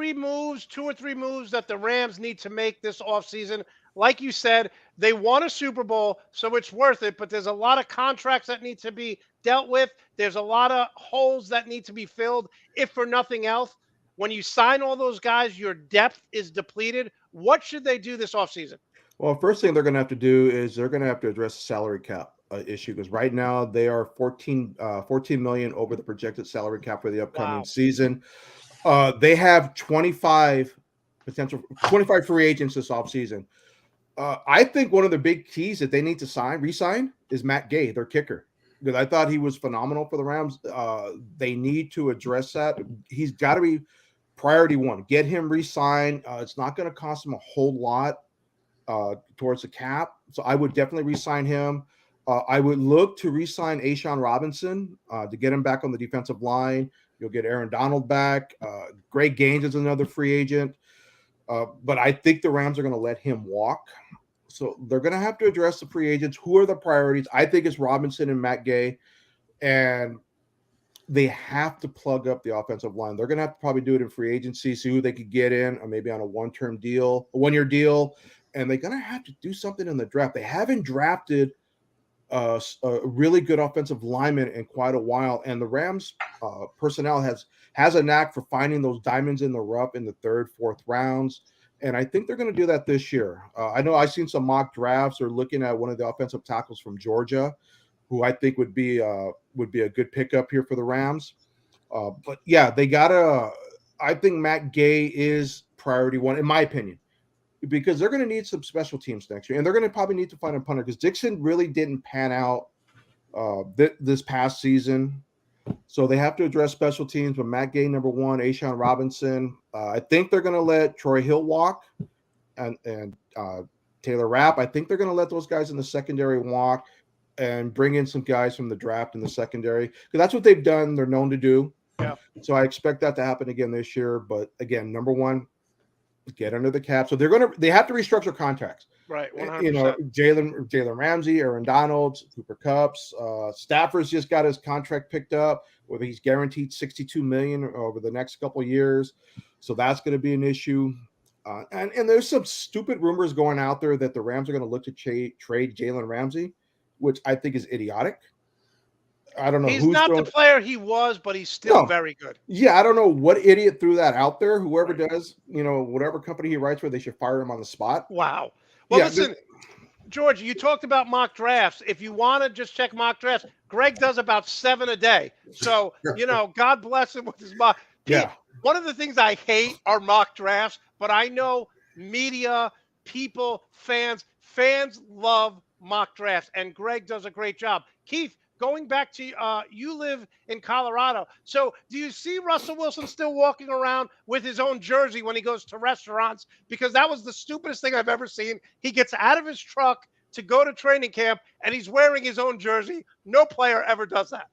or 3 moves that the Rams need to make this offseason. Like you said, they won a Super Bowl, so it's worth it, but there's a lot of contracts that need to be dealt with. There's a lot of holes that need to be filled, if for nothing else. When you sign all those guys, your depth is depleted. What should they do this offseason? Well, first thing they're going to have to do is they're going to have to address the salary cap issue, because right now they are 14 million over the projected salary cap for the upcoming season. They have 25 free agents this offseason. I think one of the big keys that they need to re-sign is Matt Gay, their kicker, because I thought he was phenomenal for the Rams. They need to address that. He's got to be priority one. Get him re-signed. It's not going to cost him a whole lot towards the cap, so I would definitely re-sign him. I would look to re-sign Ashawn Robinson to get him back on the defensive line. You'll get Aaron Donald back. Greg Gaines is another free agent. But I think the Rams are going to let him walk. So they're going to have to address the free agents. Who are the priorities? I think it's Robinson and Matt Gay. And they have to plug up the offensive line. They're going to have to probably do it in free agency, see who they could get in, or maybe on a one-year deal. And they're going to have to do something in the draft. They haven't drafted a really good offensive lineman in quite a while, and the Rams personnel has a knack for finding those diamonds in the rough in the 3rd, 4th rounds, and I think they're going to do that this year. I know I've seen some mock drafts or looking at one of the offensive tackles from Georgia, who I think would be a good pickup here for the Rams. But yeah, they gotta. I think Matt Gay is priority one, in my opinion, because they're going to need some special teams next year, and they're going to probably need to find a punter, because Dixon really didn't pan out this past season. So they have to address special teams. But Matt Gay, number one, Ashawn Robinson. I think they're going to let Troy Hill walk, and Taylor Rapp. I think they're going to let those guys in the secondary walk and bring in some guys from the draft in the secondary, because that's what they've done. They're known to do. Yeah. So I expect that to happen again this year. But again, number one, get under the cap. So they have to restructure contracts. Right. 100%. You know, Jalen Ramsey, Aaron Donald, Cooper Kupps, Stafford's just got his contract picked up, where he's guaranteed $62 million over the next couple of years. So that's going to be an issue. And there's some stupid rumors going out there that the Rams are going to look to trade Jalen Ramsey, which I think is idiotic. I don't know. He's not the player he was, but he's still very good. Yeah, I don't know what idiot threw that out there. Whoever does, whatever company he writes for, they should fire him on the spot. Wow. Well, listen, George, you talked about mock drafts. If you want to just check mock drafts, Greg does about 7 a day. So, God bless him with his mock. Yeah. One of the things I hate are mock drafts, but I know media, people, fans love mock drafts, and Greg does a great job. Keith, going back to you live in Colorado. So do you see Russell Wilson still walking around with his own jersey when he goes to restaurants? Because that was the stupidest thing I've ever seen. He gets out of his truck to go to training camp and he's wearing his own jersey. No player ever does that.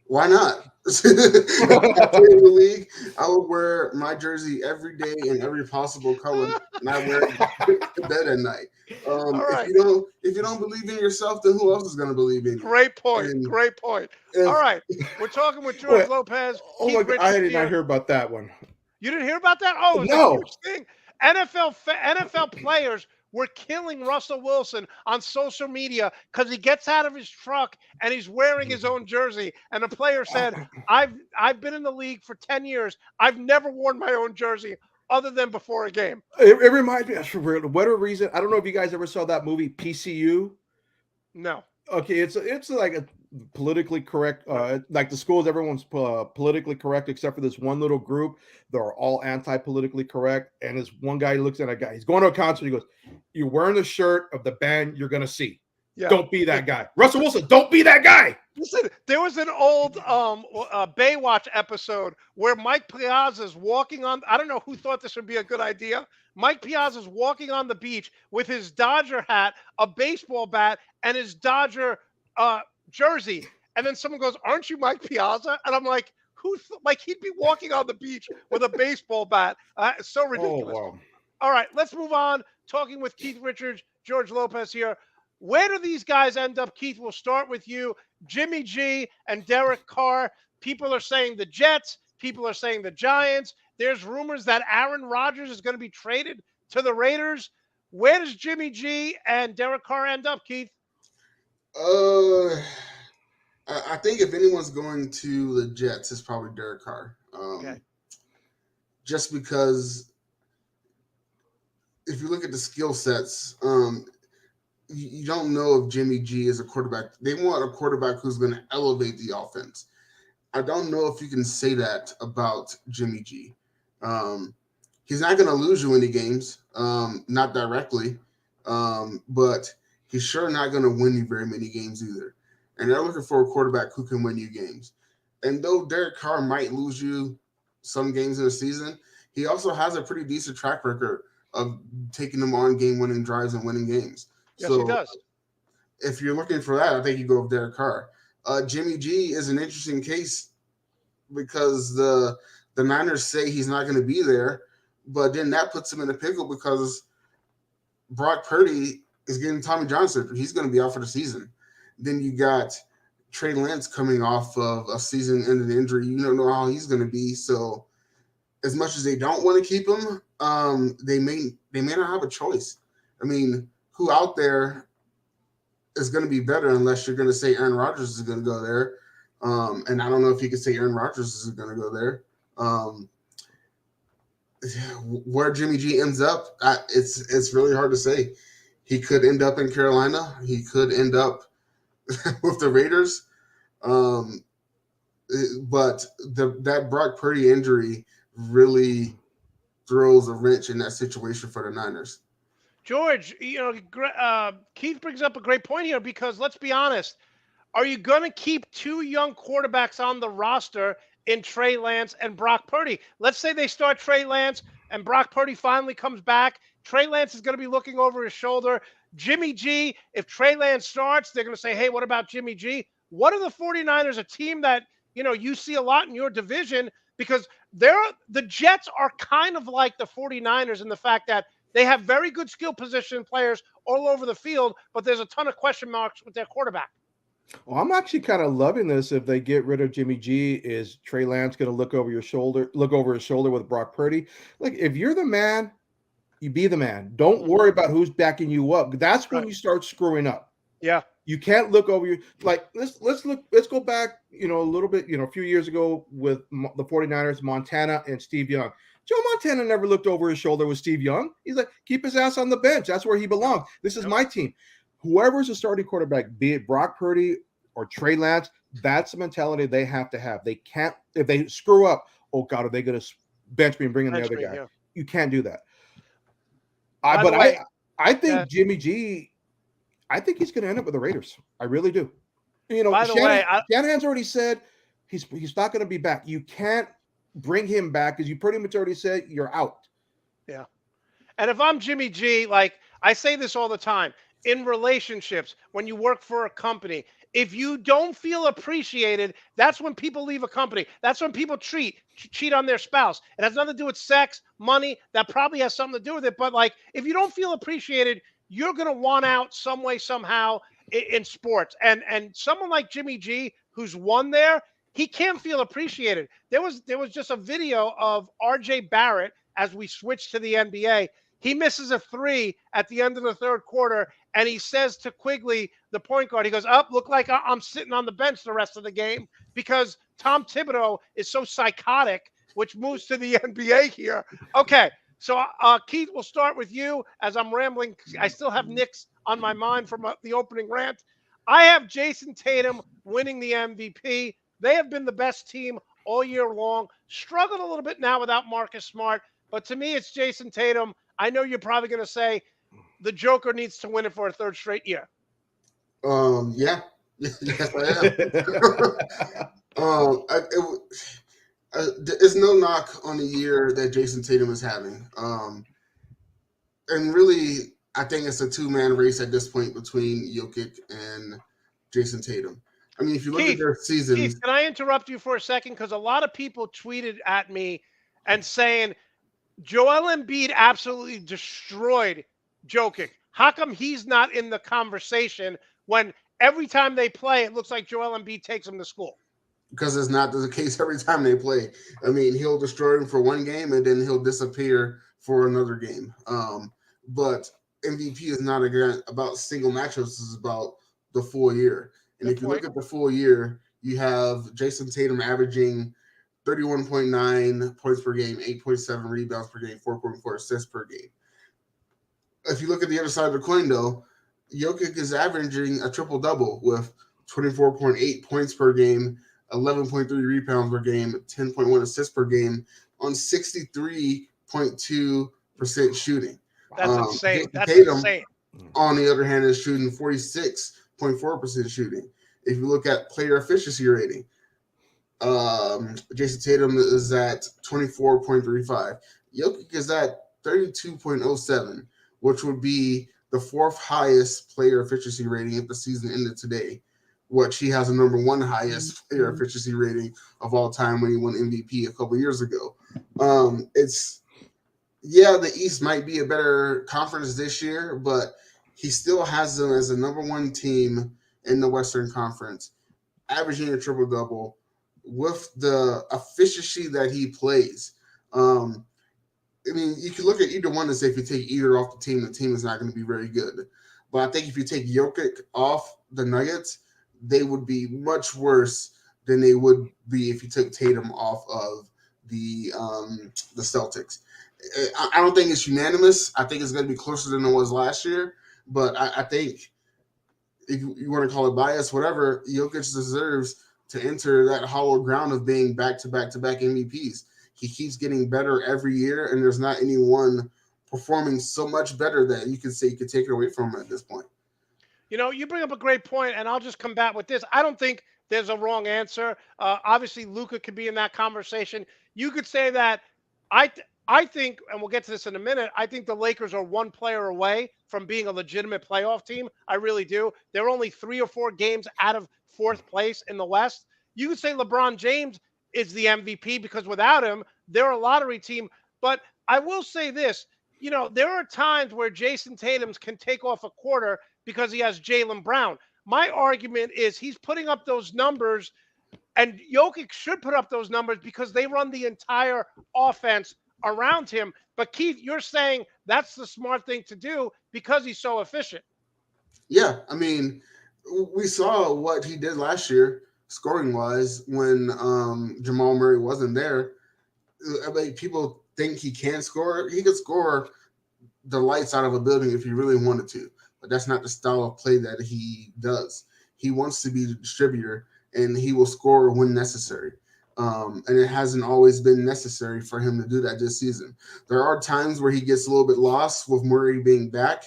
Why not? If I played in the league, I would wear my jersey every day in every possible color, and I wear it to bed at night. All right. If you don't believe in yourself, then who else is going to believe in you? Great point. And Great point. if- All right. We're talking with George Wait. Lopez. Oh Keith my God, Richards I did here. not hear about that one. You didn't hear about that? Oh, it was a No. huge thing. NFL players were killing Russell Wilson on social media because he gets out of his truck and he's wearing his own jersey. And the player said, I've been in the league for 10 years. I've never worn my own jersey other than before a game. It reminds me, for whatever reason, I don't know if you guys ever saw that movie PCU. No. Okay, it's like a politically correct, like the schools, everyone's politically correct except for this one little group. They're all anti-politically correct. And this one guy looks at a guy, he's going to a concert, he goes, "You're wearing the shirt of the band you're going to see. Yeah. Don't be that guy." Russell Wilson, don't be that guy. Listen, there was an old Baywatch episode where Mike Piazza's walking on. I don't know who thought this would be a good idea. Mike Piazza's walking on the beach with his Dodger hat, a baseball bat, and his Dodger jersey. And then someone goes, "Aren't you Mike Piazza?" And I'm like, like he'd be walking on the beach with a baseball bat. It's so ridiculous. Oh, wow. All right, let's move on. Talking with Keith Richards, George Lopez here. Where do these guys end up, Keith? We'll start with you. Jimmy G and Derek Carr. People are saying the Jets. People are saying the Giants. There's rumors that Aaron Rodgers is going to be traded to the Raiders. Where does Jimmy G and Derek Carr end up, Keith? I think if anyone's going to the Jets, it's probably Derek Carr. Okay. Just because if you look at the skill sets, you don't know if Jimmy G is a quarterback. They want a quarterback who's going to elevate the offense. I don't know if you can say that about Jimmy G. He's not going to lose you any games, not directly, but he's sure not going to win you very many games either. And they're looking for a quarterback who can win you games. And though Derek Carr might lose you some games in a season, he also has a pretty decent track record of taking them on game-winning drives and winning games. Yes, So he does. if you're looking for that, I think you go with Derek Carr. Jimmy G is an interesting case because the Niners say he's not going to be there, but then that puts him in a pickle because Brock Purdy is getting Tommy John surgery. He's going to be out for the season. Then you got Trey Lance coming off of a season-ending injury. You don't know how he's going to be. So as much as they don't want to keep him, they may not have a choice. I mean, who out there is going to be better unless you're going to say Aaron Rodgers is going to go there. And I don't know if you could say Aaron Rodgers is going to go there. Where Jimmy G ends up, it's really hard to say. He could end up in Carolina. He could end up with the Raiders. But that Brock Purdy injury really throws a wrench in that situation for the Niners. George, Keith brings up a great point here because let's be honest. Are you going to keep two young quarterbacks on the roster in Trey Lance and Brock Purdy? Let's say they start Trey Lance and Brock Purdy finally comes back. Trey Lance is going to be looking over his shoulder. Jimmy G, if Trey Lance starts, they're going to say, hey, what about Jimmy G? What are the 49ers, a team that, you see a lot in your division because the Jets are kind of like the 49ers in the fact that they have very good skill position players all over the field, but there's a ton of question marks with their quarterback. Well, I'm actually kind of loving this. If they get rid of Jimmy G, is Trey Lance going to look over his shoulder with Brock Purdy? Like, if you're the man, you be the man. Don't worry about who's backing you up. That's when you start screwing up. Yeah. You can't look over your let's go back, a little bit, a few years ago with the 49ers, Montana and Steve Young. Joe Montana never looked over his shoulder with Steve Young. He's like, keep his ass on the bench. That's where he belongs. This is my team. Whoever's a starting quarterback, be it Brock Purdy or Trey Lance, that's the mentality they have to have. They can't, if they screw up, oh God, are they going to bench me and bring in the other guy? Yeah. You can't do that. I think Jimmy G, I think he's going to end up with the Raiders. I really do. Shanahan's already said he's not going to be back. You can't bring him back because you pretty much already said you're out. Yeah. And if I'm Jimmy G, like I say this all the time, in relationships, when you work for a company, if you don't feel appreciated, that's when people leave a company. That's when people cheat on their spouse. It has nothing to do with sex, money. That probably has something to do with it. But like, if you don't feel appreciated, you're gonna want out some way, somehow in sports. And someone like Jimmy G, who's won there, he can't feel appreciated. There was just a video of R.J. Barrett as we switch to the NBA. He misses a three at the end of the third quarter, and he says to Quigley, the point guard, he goes, "Up, look like I'm sitting on the bench the rest of the game," because Tom Thibodeau is so psychotic, which moves to the NBA here. Okay, so Keith, we'll start with you as I'm rambling. I still have Knicks on my mind from the opening rant. I have Jason Tatum winning the MVP. They have been the best team all year long. Struggled a little bit now without Marcus Smart, but to me, it's Jason Tatum. I know you're probably going to say the Joker needs to win it for a third straight year. Yeah, yes, I am. There's no knock on the year that Jason Tatum is having, and really, I think it's a two-man race at this point between Jokic and Jason Tatum. I mean, if you look at their seasons. Keith, can I interrupt you for a second? Because a lot of people tweeted at me and saying Joel Embiid absolutely destroyed Jokic. How come he's not in the conversation when every time they play, it looks like Joel Embiid takes them to school? Because it's not the case every time they play. I mean, he'll destroy him for one game and then he'll disappear for another game. But MVP is not about single matchups. It's about the full year. And if you look at the full year, you have Jason Tatum averaging 31.9 points per game, 8.7 rebounds per game, 4.4 assists per game. If you look at the other side of the coin, though, Jokic is averaging a triple-double with 24.8 points per game, 11.3 rebounds per game, 10.1 assists per game on 63.2% shooting. That's insane. That's Tatum, insane. on the other hand, is shooting 46.4% shooting. If you look at player efficiency rating, Jason Tatum is at 24.35. Jokic is at 32.07, which would be the fourth highest player efficiency rating if the season ended today. Which he has the number one highest player efficiency rating of all time when he won MVP a couple years ago. The East might be a better conference this year, but he still has them as the number one team in the Western Conference, averaging a triple-double with the efficiency that he plays. I mean, you can look at either one and say if you take either off the team is not going to be very good. But I think if you take Jokic off the Nuggets, they would be much worse than they would be if you took Tatum off of the Celtics. I don't think it's unanimous. I think it's going to be closer than it was last year. But I think if you want to call it bias, whatever, Jokic deserves to enter that hollow ground of being back-to-back MVPs. He keeps getting better every year, and there's not anyone performing so much better that you can say you could take it away from him at this point. You know, you bring up a great point, and I'll just combat with this. I don't think there's a wrong answer. Obviously, Luka could be in that conversation. You could say that I think, and we'll get to this in a minute, I think the Lakers are one player away from being a legitimate playoff team. I really do. They're only 3 or 4 games out of fourth place in the West. You could say LeBron James is the MVP because without him, they're a lottery team. But I will say this, you know, there are times where Jason Tatum can take off a quarter because he has Jaylen Brown. My argument is he's putting up those numbers, and Jokic should put up those numbers because they run the entire offense around him. But Keith, you're saying that's the smart thing to do because he's so efficient. Yeah, I mean, we saw what he did last year scoring-wise when Jamal Murray wasn't there. I mean, people think he can score. He could score the lights out of a building if he really wanted to. But that's not the style of play that he does. He wants to be the distributor, and he will score when necessary. And it hasn't always been necessary for him to do that this season. There are times where he gets a little bit lost with Murray being back,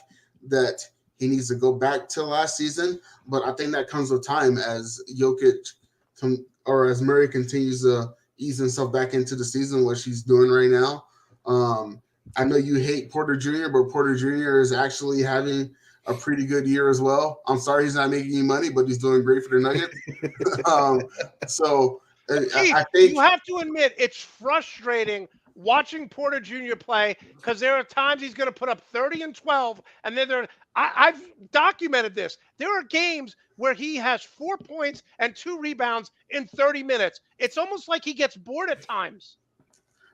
that he needs to go back to last season. But I think that comes with time as as Murray continues to ease himself back into the season, what she's doing right now. I know you hate Porter Jr., but Porter Jr. is actually having a pretty good year as well. I'm sorry he's not making any money, but he's doing great for the Nuggets. So Keith, I think you have to admit it's frustrating watching Porter Jr. play because there are times he's going to put up 30 and 12, and then I've documented this. There are games where he has 4 points and 2 rebounds in 30 minutes. It's almost like he gets bored at times.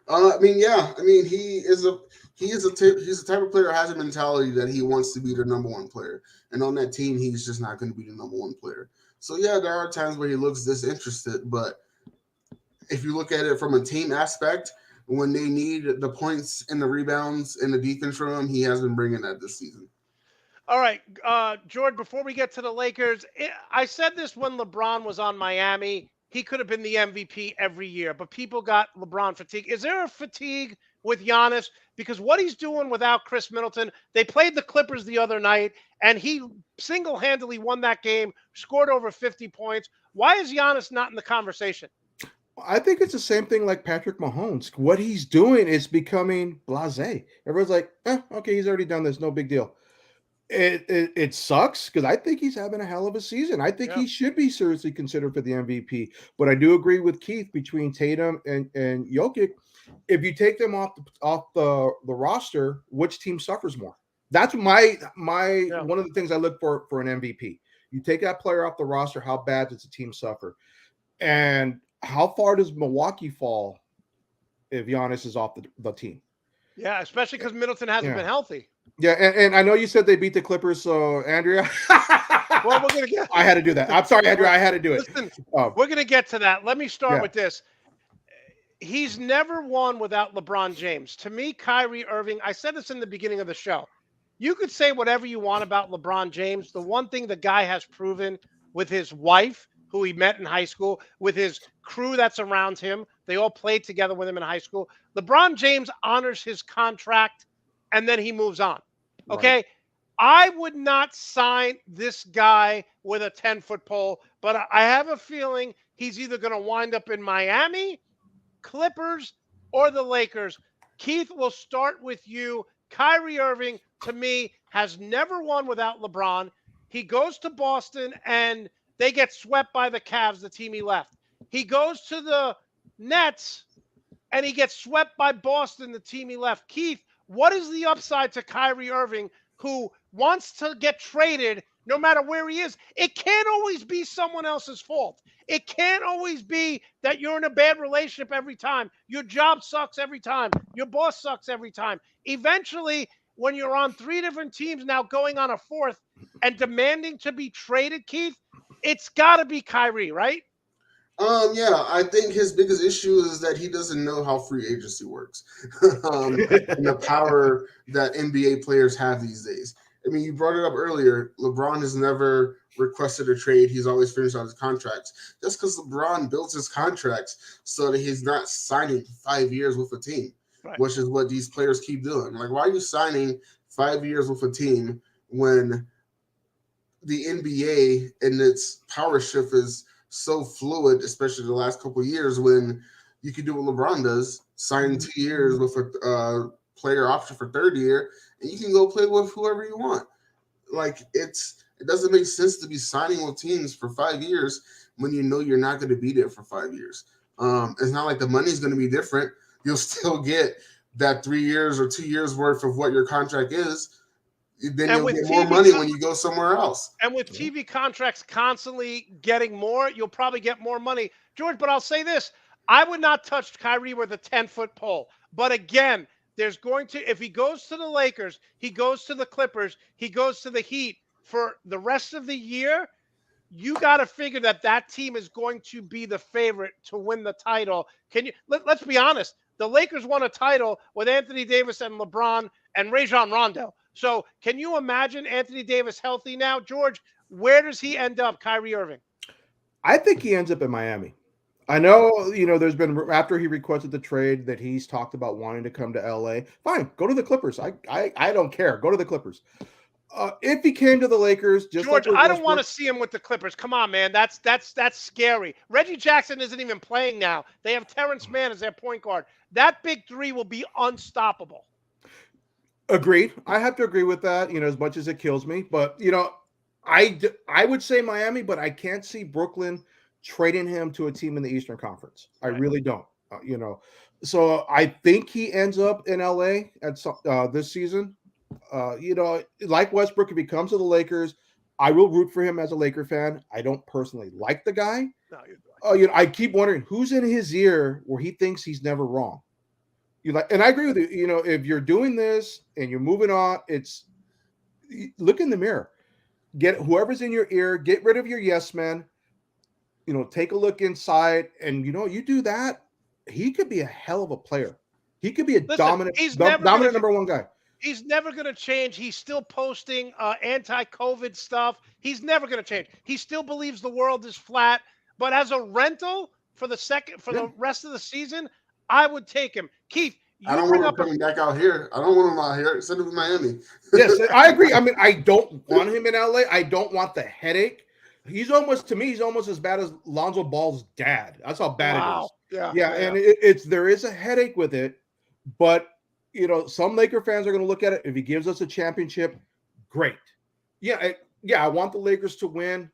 I mean, yeah. I mean, he's the type of player who has a mentality that he wants to be the number one player, and on that team, he's just not going to be the number one player. So yeah, there are times where he looks disinterested, but if you look at it from a team aspect, when they need the points and the rebounds and the defense from him, he has been bringing that this season. All right, George, before we get to the Lakers, I said this when LeBron was on Miami. He could have been the MVP every year, but people got LeBron fatigue. Is there a fatigue with Giannis? Because what he's doing without Chris Middleton, they played the Clippers the other night, and he single-handedly won that game, scored over 50 points. Why is Giannis not in the conversation? I think it's the same thing like Patrick Mahomes. What he's doing is becoming blasé. Everyone's like, okay, he's already done this. No big deal. It sucks because I think he's having a hell of a season. I think he should be seriously considered for the MVP. But I do agree with Keith between Tatum and Jokic. If you take them off the roster, which team suffers more? That's my one of the things I look for an MVP. You take that player off the roster, how bad does the team suffer? And how far does Milwaukee fall if Giannis is off the team? Yeah, especially because Middleton hasn't been healthy. Yeah, and I know you said they beat the Clippers, so Andrea. Well, we're gonna get. I had to do that. I'm sorry, Andrea. I had to do it. Listen, we're gonna get to that. Let me start with this. He's never won without LeBron James. To me, Kyrie Irving. I said this in the beginning of the show. You could say whatever you want about LeBron James. The one thing the guy has proven with his wife, who he met in high school, with his crew that's around him, they all played together with him in high school. LeBron James honors his contract, and then he moves on. Okay? Right. I would not sign this guy with a 10-foot pole, but I have a feeling he's either going to wind up in Miami, Clippers, or the Lakers. Keith, we'll start with you. Kyrie Irving, to me, has never won without LeBron. He goes to Boston, and they get swept by the Cavs, the team he left. He goes to the Nets, and he gets swept by Boston, the team he left. Keith, what is the upside to Kyrie Irving, who wants to get traded no matter where he is? It can't always be someone else's fault. It can't always be that you're in a bad relationship every time. Your job sucks every time. Your boss sucks every time. Eventually, when you're on 3 different teams now going on a 4th and demanding to be traded, Keith, it's got to be Kyrie, right? Yeah, I think his biggest issue is that he doesn't know how free agency works and the power that NBA players have these days. I mean, you brought it up earlier. LeBron has never requested a trade. He's always finished out his contracts. Just because LeBron builds his contracts so that he's not signing 5 years with a team, right, which is what these players keep doing. Like, why are you signing 5 years with a team when the NBA and its power shift is so fluid, especially the last couple of years, when you can do what LeBron does, sign 2 years with a player option for 3rd year, and you can go play with whoever you want. Like, it doesn't make sense to be signing with teams for 5 years when you know you're not going to be there for 5 years. It's not like the money's going to be different. You'll still get that 3 years or 2 years worth of what your contract is. Then you'll get more money when you go somewhere else. And with TV contracts constantly getting more, you'll probably get more money. George, but I'll say this. I would not touch Kyrie with a 10-foot pole. But again, there's going to, if he goes to the Lakers, he goes to the Clippers, he goes to the Heat for the rest of the year, you got to figure that team is going to be the favorite to win the title. Let's be honest. The Lakers won a title with Anthony Davis and LeBron and Rajon Rondo. So can you imagine Anthony Davis healthy now? George, where does he end up, Kyrie Irving? I think he ends up in Miami. I know, there's been, after he requested the trade, that he's talked about wanting to come to LA. Fine, go to the Clippers. I don't care. Go to the Clippers. If he came to the Lakers, just George, I don't want to see him with the Clippers. Come on, man. That's scary. Reggie Jackson isn't even playing now. They have Terrence Mann as their point guard. That big three will be unstoppable. Agreed. I have to agree with that, as much as it kills me. But, I would say Miami, but I can't see Brooklyn trading him to a team in the Eastern Conference. I Right. really don't, So I think he ends up in LA this season. Like Westbrook, if he comes to the Lakers, I will root for him as a Laker fan. I don't personally like the guy. No, you're right. I keep wondering who's in his ear where he thinks he's never wrong. And I agree with you. If you're doing this and you're moving on, look in the mirror. Get whoever's in your ear, get rid of your yes men, take a look inside. And you do that, he could be a hell of a player. He could be a dominant number one guy. He's never going to change. He's still posting anti-COVID stuff. He's never going to change. He still believes the world is flat. But as a rental for the rest of the season, I would take him. Keith, I don't want him coming back out here. I don't want him out here. Send him to Miami. Yes, I agree. I mean, I don't want him in LA. I don't want the headache. He's almost as bad as Lonzo Ball's dad. That's how bad it is. Yeah. And there is a headache with it. But, some Laker fans are going to look at it. If he gives us a championship, great. Yeah, I want the Lakers to win,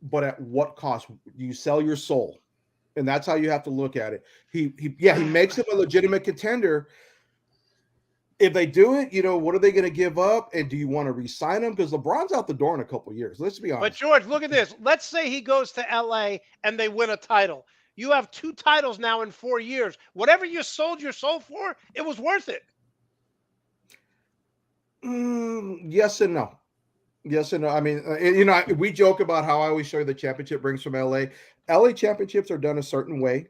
but at what cost? You sell your soul. And that's how you have to look at it. He makes him a legitimate contender. If they do it, what are they going to give up? And do you want to re-sign him? Because LeBron's out the door in a couple of years. Let's be honest. But George, look at this. Let's say he goes to LA and they win a title. You have 2 titles now in 4 years. Whatever you sold your soul for, it was worth it. Yes and no. Yes and no. I mean, we joke about how I always show you the championship rings from LA. LA championships are done a certain way.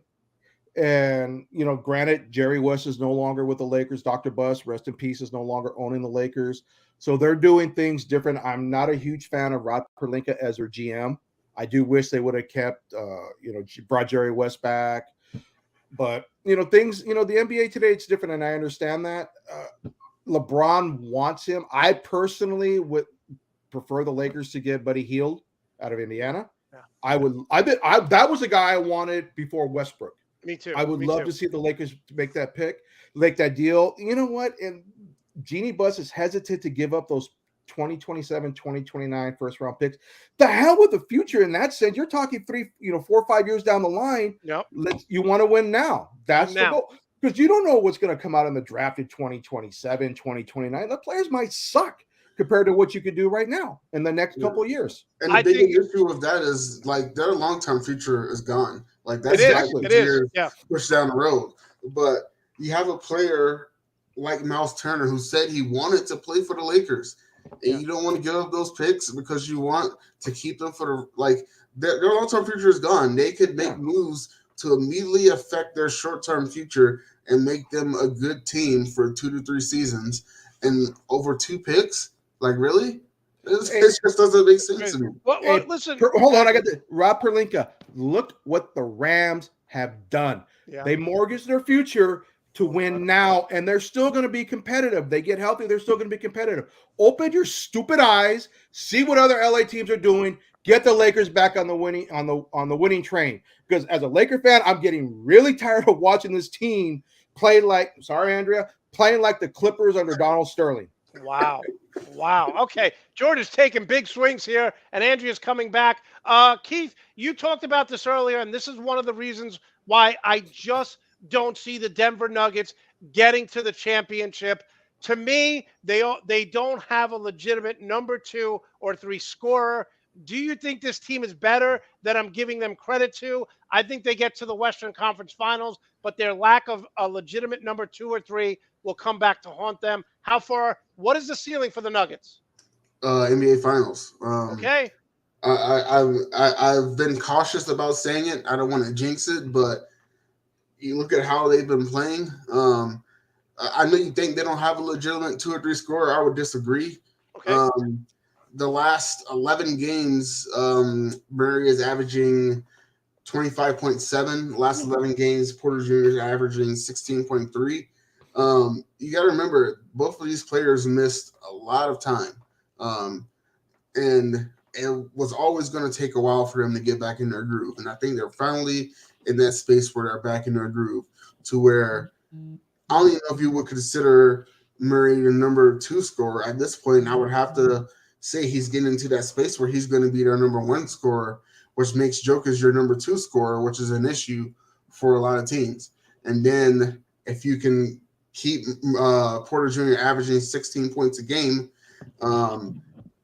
And, granted, Jerry West is no longer with the Lakers. Dr. Buss, rest in peace, is no longer owning the Lakers. So they're doing things different. I'm not a huge fan of Rob Pelinka as their GM. I do wish they would have kept, brought Jerry West back. But, things, the NBA today, it's different. And I understand that. LeBron wants him. I personally would prefer the Lakers to get Buddy Hield out of Indiana. Yeah. That was a guy I wanted before Westbrook. Me too. I would love to see the Lakers make that deal. You know what? And Jeannie Buss is hesitant to give up those 2027, 2029 first round picks. The hell with the future in that sense. You're talking 4 or 5 years down the line. Yep. You want to win now. That's the goal. Because you don't know what's going to come out in the draft in 2027, 2029. The players might suck compared to what you could do right now in the next couple of years. And the biggest issue with that is like their long-term future is gone. Like that's it is. Pushed down the road. But you have a player like Miles Turner who said he wanted to play for the Lakers. And you don't want to give up those picks because you want to keep them for their long-term future is gone. They could make moves to immediately affect their short-term future and make them a good team for 2 to 3 seasons. And over 2 picks? Like, really? It just doesn't make sense to me. Well, listen. Hold on. I got Rob Pelinka. Look what the Rams have done. Yeah. They mortgaged their future to win now, and they're still going to be competitive. They get healthy, they're still going to be competitive. Open your stupid eyes. See what other LA teams are doing. Get the Lakers back on the winning train. Because as a Laker fan, I'm getting really tired of watching this team play like the Clippers under Donald Sterling. Wow. Okay. George is taking big swings here, and Andrea's coming back. Keith, you talked about this earlier, and this is one of the reasons why I just don't see the Denver Nuggets getting to the championship. To me, they don't have a legitimate number 2 or 3 scorer. Do you think this team is better than I'm giving them credit to? I think they get to the Western Conference Finals, but their lack of a legitimate number 2 or 3 will come back to haunt them. What is the ceiling for the Nuggets? NBA Finals. Okay. I've been cautious about saying it. I don't want to jinx it, but you look at how they've been playing. I know you think they don't have a legitimate 2 or 3 scorer. I would disagree. Okay. The last 11 games, Murray is averaging 25.7. Last 11 games, Porter Jr. is averaging 16.3. You got to remember, both of these players missed a lot of time. And it was always going to take a while for them to get back in their groove. And I think they're finally in that space where they're back in their groove to where I don't even know if you would consider Murray the number 2 scorer. At this point, I would have to say he's getting into that space where he's going to be their number 1 scorer, which makes Jokic your number 2 scorer, which is an issue for a lot of teams. And then if you can keep Porter Jr. averaging 16 points a game,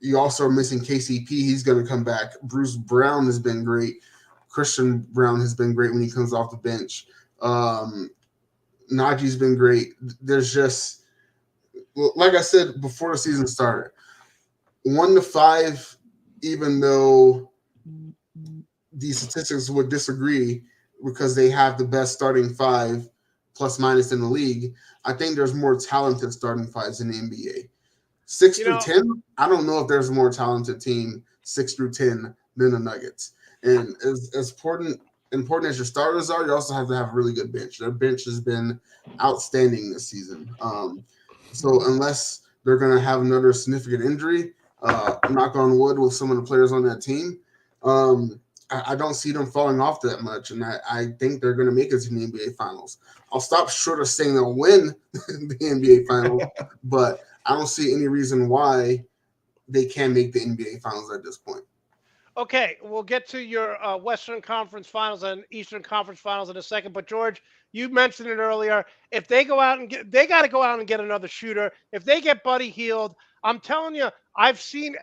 you also are missing KCP. He's going to come back. Bruce Brown has been great. Christian Brown has been great when he comes off the bench. Najee's been great. There's just, like I said before the season started, 1 to 5, even though the statistics would disagree because they have the best starting 5 plus minus in the league, I think there's more talented starting 5s in the NBA. 6 through 10, I don't know if there's a more talented team 6 through 10 than the Nuggets. And as important as your starters are, you also have to have a really good bench. Their bench has been outstanding this season. So unless they're going to have another significant injury, knock on wood with some of the players on that team, I don't see them falling off that much. And I think they're going to make it to the NBA Finals. I'll stop short of saying they'll win the NBA Finals, but I don't see any reason why they can't make the NBA Finals at this point. Okay, we'll get to your Western Conference Finals and Eastern Conference Finals in a second. But George, you mentioned it earlier. If they go out and they got to go out and get another shooter. If they get Buddy Hield, I'm telling you, I've seen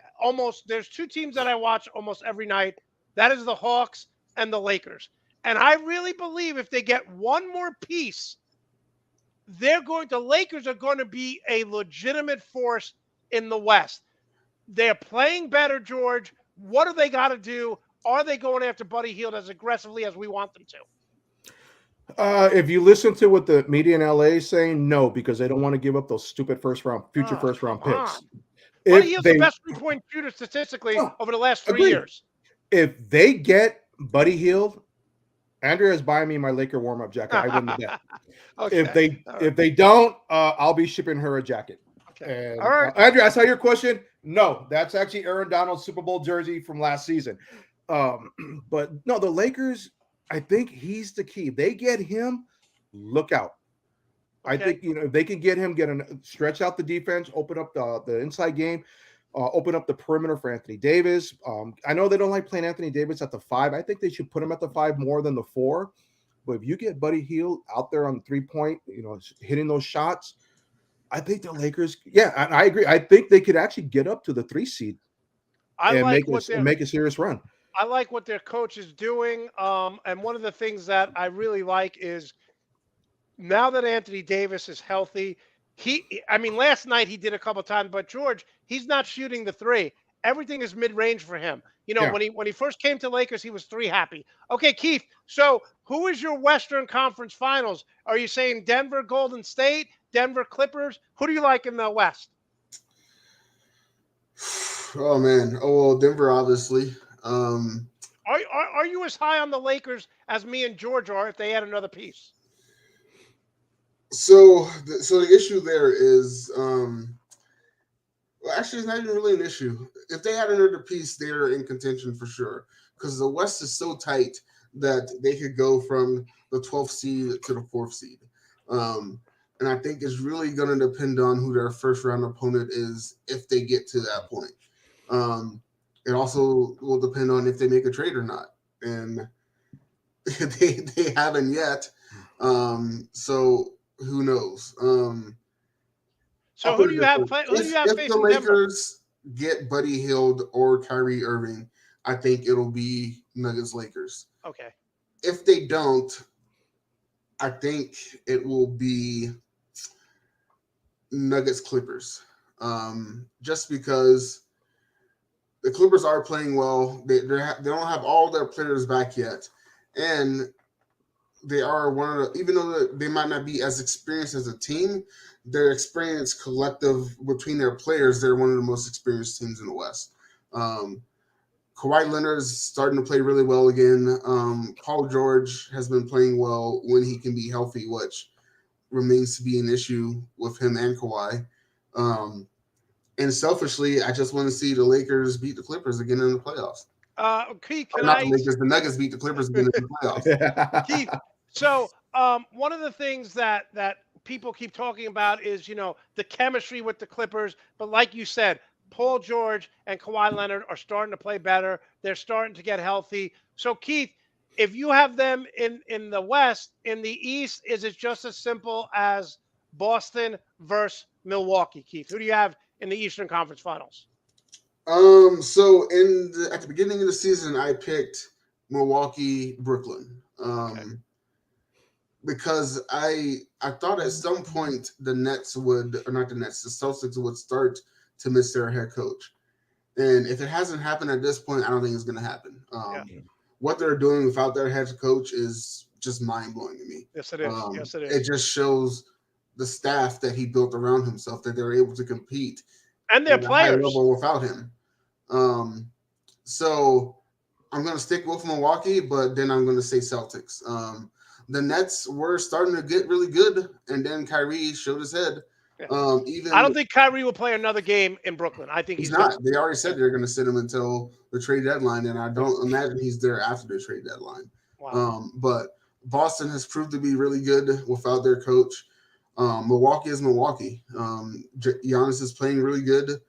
there's 2 teams that I watch almost every night. That is the Hawks and the Lakers. And I really believe if they get one more piece, the Lakers are going to be a legitimate force in the West. They're playing better, George. What do they got to do? Are they going after Buddy Hield as aggressively as we want them to? If you listen to what the media in LA is saying, no, because they don't want to give up those stupid future first round picks. Buddy Hield's the best 3-point shooter statistically over the last 3 years. If they get Buddy Hield, Andrea is buying me my Laker warm-up jacket. I win the bet. Okay. If they don't, I'll be shipping her a jacket. Okay. And, all right, Andrea, I saw your question. No, that's actually Aaron Donald's Super Bowl jersey from last season. But no, the Lakers, I think he's the key. They get him, look out. Okay. I think if they can get him, stretch out the defense, open up the inside game, open up the perimeter for Anthony Davis. I know they don't like playing Anthony Davis at the 5. I think they should put him at the 5 more than the 4. But if you get Buddy Hield out there on the 3-point, hitting those shots, I think the Lakers, I agree. I think they could actually get up to the 3 seed and make a serious run. I like what their coach is doing. And one of the things that I really like is now that Anthony Davis is healthy, last night he did a couple of times, but George, he's not shooting the 3. Everything is mid-range for him. When he first came to Lakers, he was 3 happy. Okay, Keith. So who is your Western Conference Finals? Are you saying Denver, Golden State, Denver, Clippers? Who do you like in the West? Oh man. Oh well, Denver obviously. Are you as high on the Lakers as me and George are if they add another piece? So the issue there is, actually, it's not even really an issue. If they had another piece, they're in contention for sure because the West is so tight that they could go from the 12th seed to the 4th seed. And I think it's really going to depend on who their first round opponent is if they get to that point. It also will depend on if they make a trade or not. And they haven't yet. So who knows? So who do you have? If the Lakers get Buddy Hield or Kyrie Irving, I think it'll be Nuggets Lakers. Okay. If they don't, I think it will be Nuggets Clippers. Just because the Clippers are playing well, they don't have all their players back yet, and they are one of the, even though they might not be as experienced as a team, their experience collective between their players, they're one of the most experienced teams in the West. Kawhi Leonard is starting to play really well again. Paul George has been playing well when he can be healthy, which remains to be an issue with him and Kawhi. And selfishly, I just want to see the Lakers beat the Clippers again in the playoffs. Keith, the Nuggets beat the Clippers again in the playoffs. Keith, so one of the things that people keep talking about is, the chemistry with the Clippers. But like you said, Paul George and Kawhi Leonard are starting to play better. They're starting to get healthy. So, Keith, if you have them in the West, in the East, is it just as simple as Boston versus Milwaukee, Keith? Who do you have in the Eastern Conference Finals? So at the beginning of the season, I picked Milwaukee, Brooklyn. Because I thought at some point the Celtics would start to miss their head coach. And if it hasn't happened at this point, I don't think it's going to happen. What they're doing without their head coach is just mind-blowing to me. Yes, it is. Yes, it is. It just shows the staff that he built around himself, that they're able to compete and their players at a high level without him. So I'm going to stick with Milwaukee, but then I'm going to say Celtics. The Nets were starting to get really good, and then Kyrie showed his head. I don't think Kyrie will play another game in Brooklyn. I think he's not. They already said they're going to sit him until the trade deadline, and I don't imagine he's there after the trade deadline. Wow. But Boston has proved to be really good without their coach. Milwaukee is Milwaukee. Giannis is playing really good.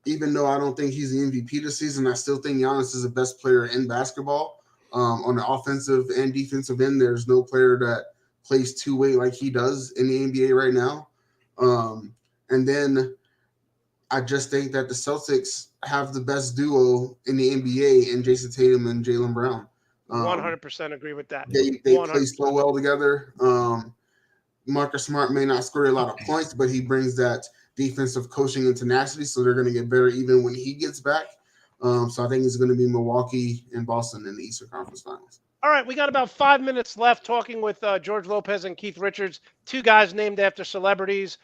Even though I don't think he's the MVP this season, I still think Giannis is the best player in basketball. On the offensive and defensive end, there's no player that plays two-way like he does in the NBA right now. And then I just think that the Celtics have the best duo in the NBA in Jason Tatum and Jaylen Brown. 100% agree with that. They play so well together. Marcus Smart may not score a lot of points, but he brings that defensive coaching and tenacity, so they're going to get better even when he gets back. So I think it's going to be Milwaukee and Boston in the Eastern Conference Finals. All right, we got about 5 minutes left talking with George Lopez and Keith Richards, two guys named after celebrities.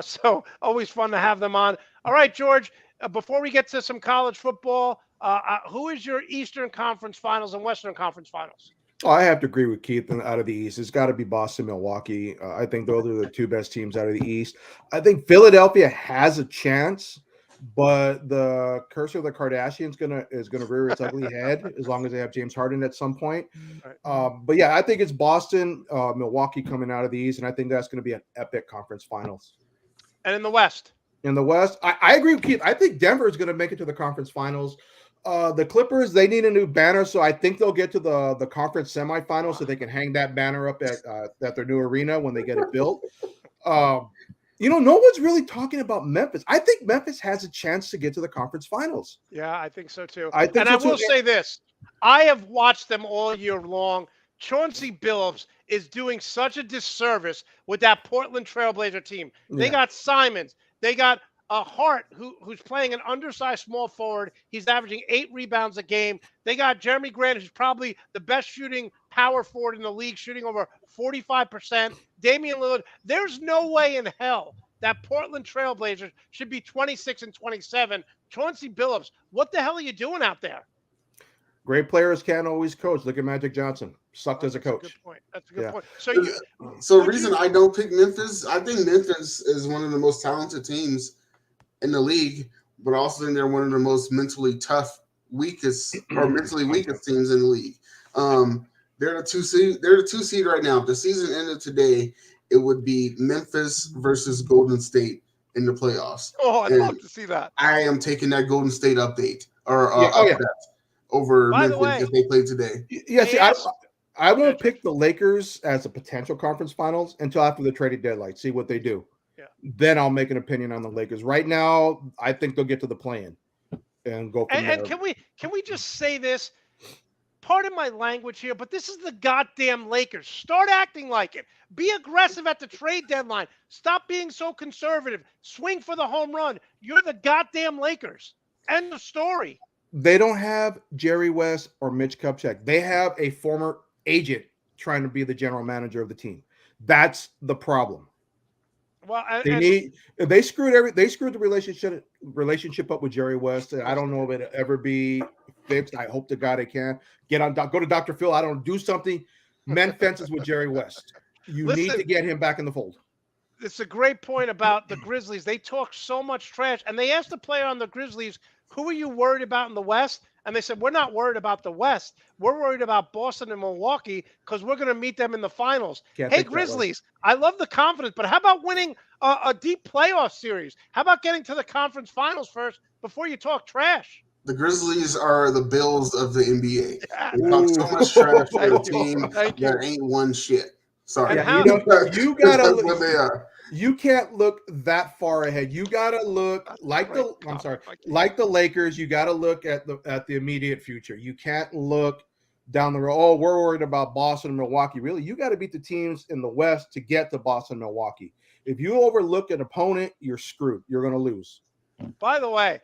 So always fun to have them on. All right, George, before we get to some college football, who is your Eastern Conference Finals and Western Conference Finals? Oh, I have to agree with Keith out of the East. It's got to be Boston, Milwaukee. I think those are the two best teams out of the East. I think Philadelphia has a chance, but the curse of the Kardashians is gonna rear its ugly head as long as they have James Harden at some point. Right. But yeah, I think it's Boston, Milwaukee coming out of the East, and I think that's going to be an epic conference finals. And in the West? In the West, I agree with Keith. I think Denver is going to make it to the conference finals. The Clippers, they need a new banner, so I think they'll get to the conference semifinals so they can hang that banner up at their new arena when they get it built. No one's really talking about Memphis. I think Memphis has a chance to get to the conference finals. Yeah, I think so too. I will say this. I have watched them all year long. Chauncey Billups is doing such a disservice with that Portland Trailblazer team. They got Simons. They got Hart, who's playing an undersized small forward. He's averaging 8 rebounds a game. They got Jeremy Grant, who's probably the best shooting power forward in the league, shooting over 45%. Damian Lillard. There's no way in hell that Portland Trailblazers should be 26-27. Chauncey Billups, what the hell are you doing out there? Great players can't always coach. Look at Magic Johnson. Sucked as a coach. That's a good point. That's a good point. So the reason I don't pick Memphis, I think Memphis is one of the most talented teams in the league, but also think they're one of the most mentally weakest teams in the league. They're the 2 seed. They're the 2 seed right now. If the season ended today, it would be Memphis versus Golden State in the playoffs. Oh, I'd love to see that. I am taking that Golden State update upset over Memphis if they play today. I won't pick the Lakers as a potential conference finals until after the trading deadline. See what they do. Yeah. Then I'll make an opinion on the Lakers. Right now, I think they'll get to the play-in and go from there. And can we just say this? Pardon my language here, but this is the goddamn Lakers. Start acting like it. Be aggressive at the trade deadline. Stop being so conservative. Swing for the home run. You're the goddamn Lakers. End of story. They don't have Jerry West or Mitch Kupchak. They have a former agent trying to be the general manager of the team. That's the problem. Well, they screwed the relationship up with Jerry West. I don't know if it'll ever be fixed. I hope to God it can. Go to Dr. Phil. I don't do something. Mend fences with Jerry West. Need to get him back in the fold. It's a great point about the Grizzlies. They talk so much trash, and they asked the player on the Grizzlies, "Who are you worried about in the West?" And they said, we're not worried about the West. We're worried about Boston and Milwaukee because we're going to meet them in the finals. Can't Hey, think that way. Grizzlies, I love the confidence, but how about winning a deep playoff series? How about getting to the conference finals first before you talk trash? The Grizzlies are the Bills of the NBA. Yeah. They talk so much trash for a Thank you. team Thank you. that ain't won shit. Sorry. And Yeah, how- you gotta That's what they are. you can't look that far ahead. You gotta look like the like the Lakers. You gotta look at the immediate future. You can't look down the road. Oh, we're worried about Boston and Milwaukee. Really, you got to beat the teams in the West to get to Boston and Milwaukee. If you overlook an opponent, you're screwed. You're gonna lose. By the way,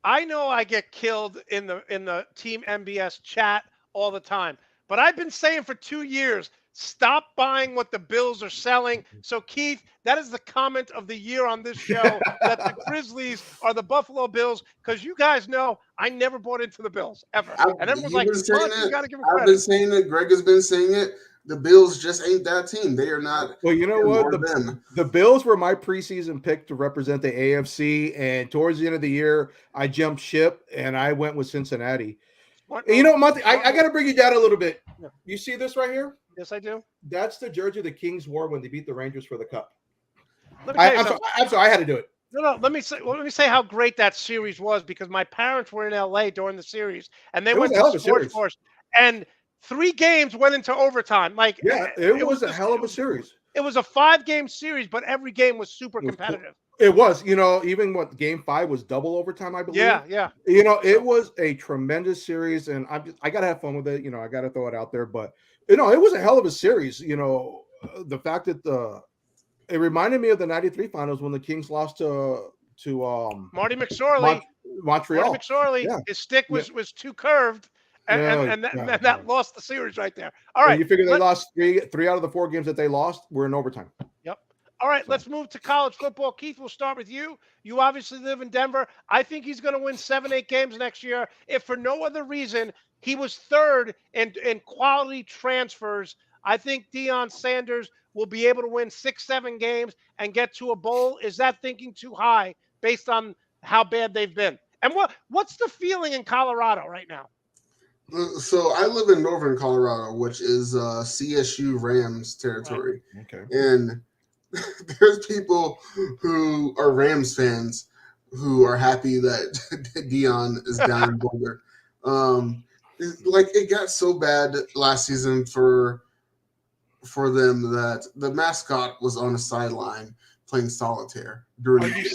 I know I get killed in the Team NBS chat all the time, but I've been saying for 2 years, stop buying what the Bills are selling. So, Keith, that is the comment of the year on this show, that the Grizzlies are the Buffalo Bills, because you guys know I never bought into the Bills, ever. And everyone's like, you got to give them I've credit. been saying it. Greg has been saying it. The Bills just ain't that team. They are not. Well, you know what? Them. The Bills were my preseason pick to represent the AFC, and towards the end of the year, I jumped ship and I went with Cincinnati. And you know, Monte, I got to bring you down a little bit. You see this right here? Yes, I do. That's the jersey the Kings wore when they beat the Rangers for the Cup. I'm sorry, I had to do it. No. Let me say how great that series was, because my parents were in LA during the series, and they went to Sports Force, and 3 games went into overtime. Like, yeah, it was a hell of a series. It was a 5-game series, but every game was super competitive. It was, even what game 5 was double overtime, I believe. Yeah. It was a tremendous series, and I gotta have fun with it. I gotta throw it out there, but it was a hell of a series. The fact that it reminded me of the '93 finals when the Kings lost to Marty McSorley, Montreal. Marty McSorley, his stick was too curved. And that lost the series right there. All right. And you figure they lost three out of the 4 games that they lost were in overtime. Yep. All right, let's move to college football. Keith, we'll start with you. You obviously live in Denver. I think he's going to win 7-8 games next year. If for no other reason, he was 3rd in quality transfers. I think Deion Sanders will be able to win 6-7 games and get to a bowl. Is that thinking too high based on how bad they've been? And what's the feeling in Colorado right now? So I live in northern Colorado, which is CSU Rams territory. Right. Okay. And there's people who are Rams fans who are happy that Deion is down in Boulder. It got so bad last season for them that the mascot was on the sideline playing solitaire during the game.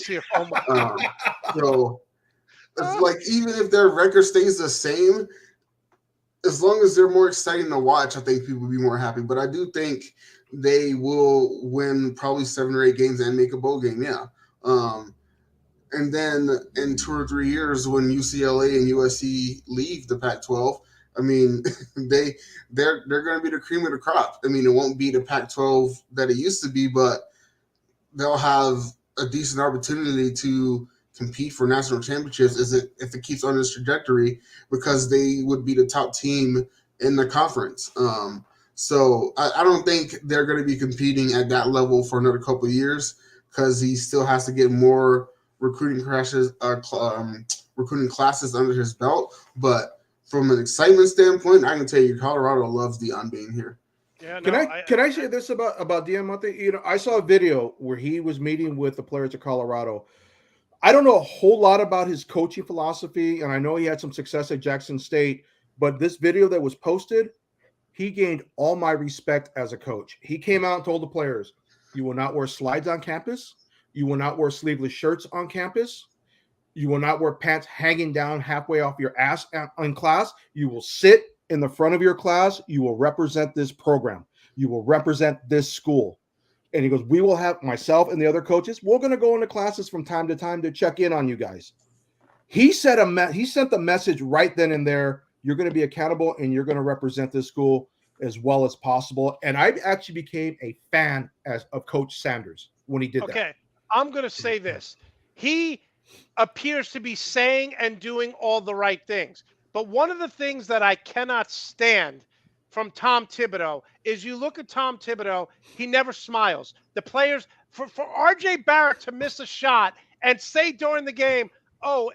So it's even if their record stays the same, as long as they're more exciting to watch, I think people will be more happy. But I do think they will win probably 7 or 8 games and make a bowl game. Yeah. And then in 2 or 3 years, when UCLA and USC leave the Pac-12, I mean, they're going to be the cream of the crop. I mean, it won't be the Pac-12 that it used to be, but they'll have a decent opportunity to compete for national championships if it keeps on this trajectory, because they would be the top team in the conference. So I don't think they're going to be competing at that level for another couple of years, because he still has to get more recruiting classes under his belt. But from an excitement standpoint, I can tell you Colorado loves Deion being here. Yeah, can I say this about Deion Monte? I saw a video where he was meeting with the players of Colorado. I don't know a whole lot about his coaching philosophy, and I know he had some success at Jackson State, but this video that was posted, he gained all my respect as a coach. He came out and told the players, you will not wear slides on campus. You will not wear sleeveless shirts on campus. You will not wear pants hanging down halfway off your ass in class. You will sit in the front of your class. You will represent this program. You will represent this school. And he goes, we will have myself and the other coaches. We're going to go into classes from time to time to check in on you guys. He sent the message right then and there. You're going to be accountable and you're going to represent this school as well as possible. And I actually became a fan of Coach Sanders when he did that. Okay, I'm going to say this. He appears to be saying and doing all the right things. But one of the things that I cannot stand from Tom Thibodeau is you look at Tom Thibodeau, he never smiles. The players, for RJ Barrett to miss a shot and say during the game, oh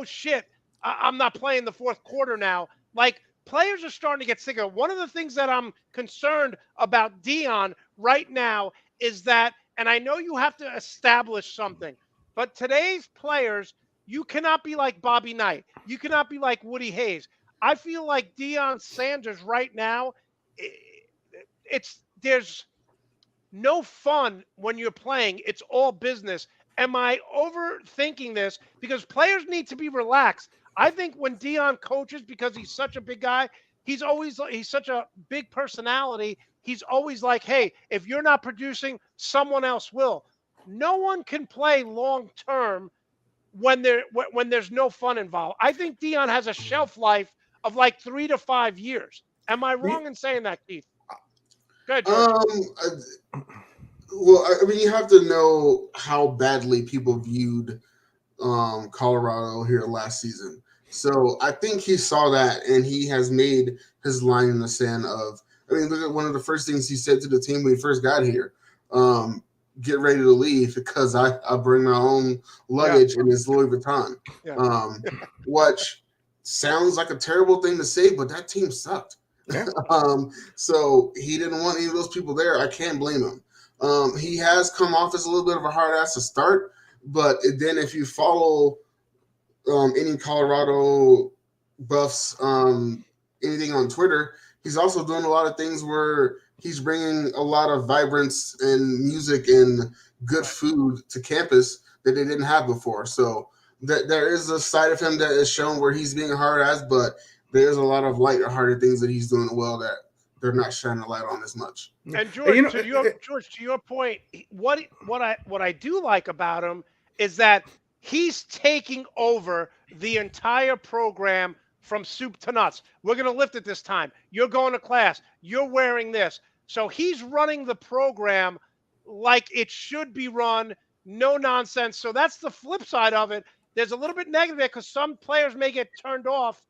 shit, I'm not playing the fourth quarter now. Like, players are starting to get sick of it. One of the things that I'm concerned about Dion right now is that, and I know you have to establish something, but today's players, you cannot be like Bobby Knight. You cannot be like Woody Hayes. I feel like Deion Sanders right now, there's no fun when you're playing. It's all business. Am I overthinking this? Because players need to be relaxed. I think when Dion coaches, because he's such a big guy, he's such a big personality. He's always like, hey, if you're not producing, someone else will. No one can play long term when there's no fun involved. I think Dion has a shelf life of like 3 to 5 years. Am I wrong in saying that, Keith? Good. Well, I mean, you have to know how badly people viewed Colorado here last season. So I think he saw that, and he has made his line in the sand of, I mean, look at one of the first things he said to the team when he first got here. Get ready to leave because I bring my own luggage and it's Louis Vuitton. Yeah. Which sounds like a terrible thing to say, but that team sucked. Yeah. So he didn't want any of those people there. I can't blame him. He has come off as a little bit of a hard ass to start, but then if you follow any Colorado buffs, anything on Twitter, he's also doing a lot of things where he's bringing a lot of vibrance and music and good food to campus that they didn't have before. So there is a side of him that is shown where he's being a hard ass, but there's a lot of lighter-hearted things that he's doing well that they're not shining a light on as much. And George, to your point, what I do like about him is that he's taking over the entire program from soup to nuts. We're going to lift it this time. You're going to class. You're wearing this. So he's running the program like it should be run, no nonsense. So that's the flip side of it. There's a little bit negative there because some players may get turned off.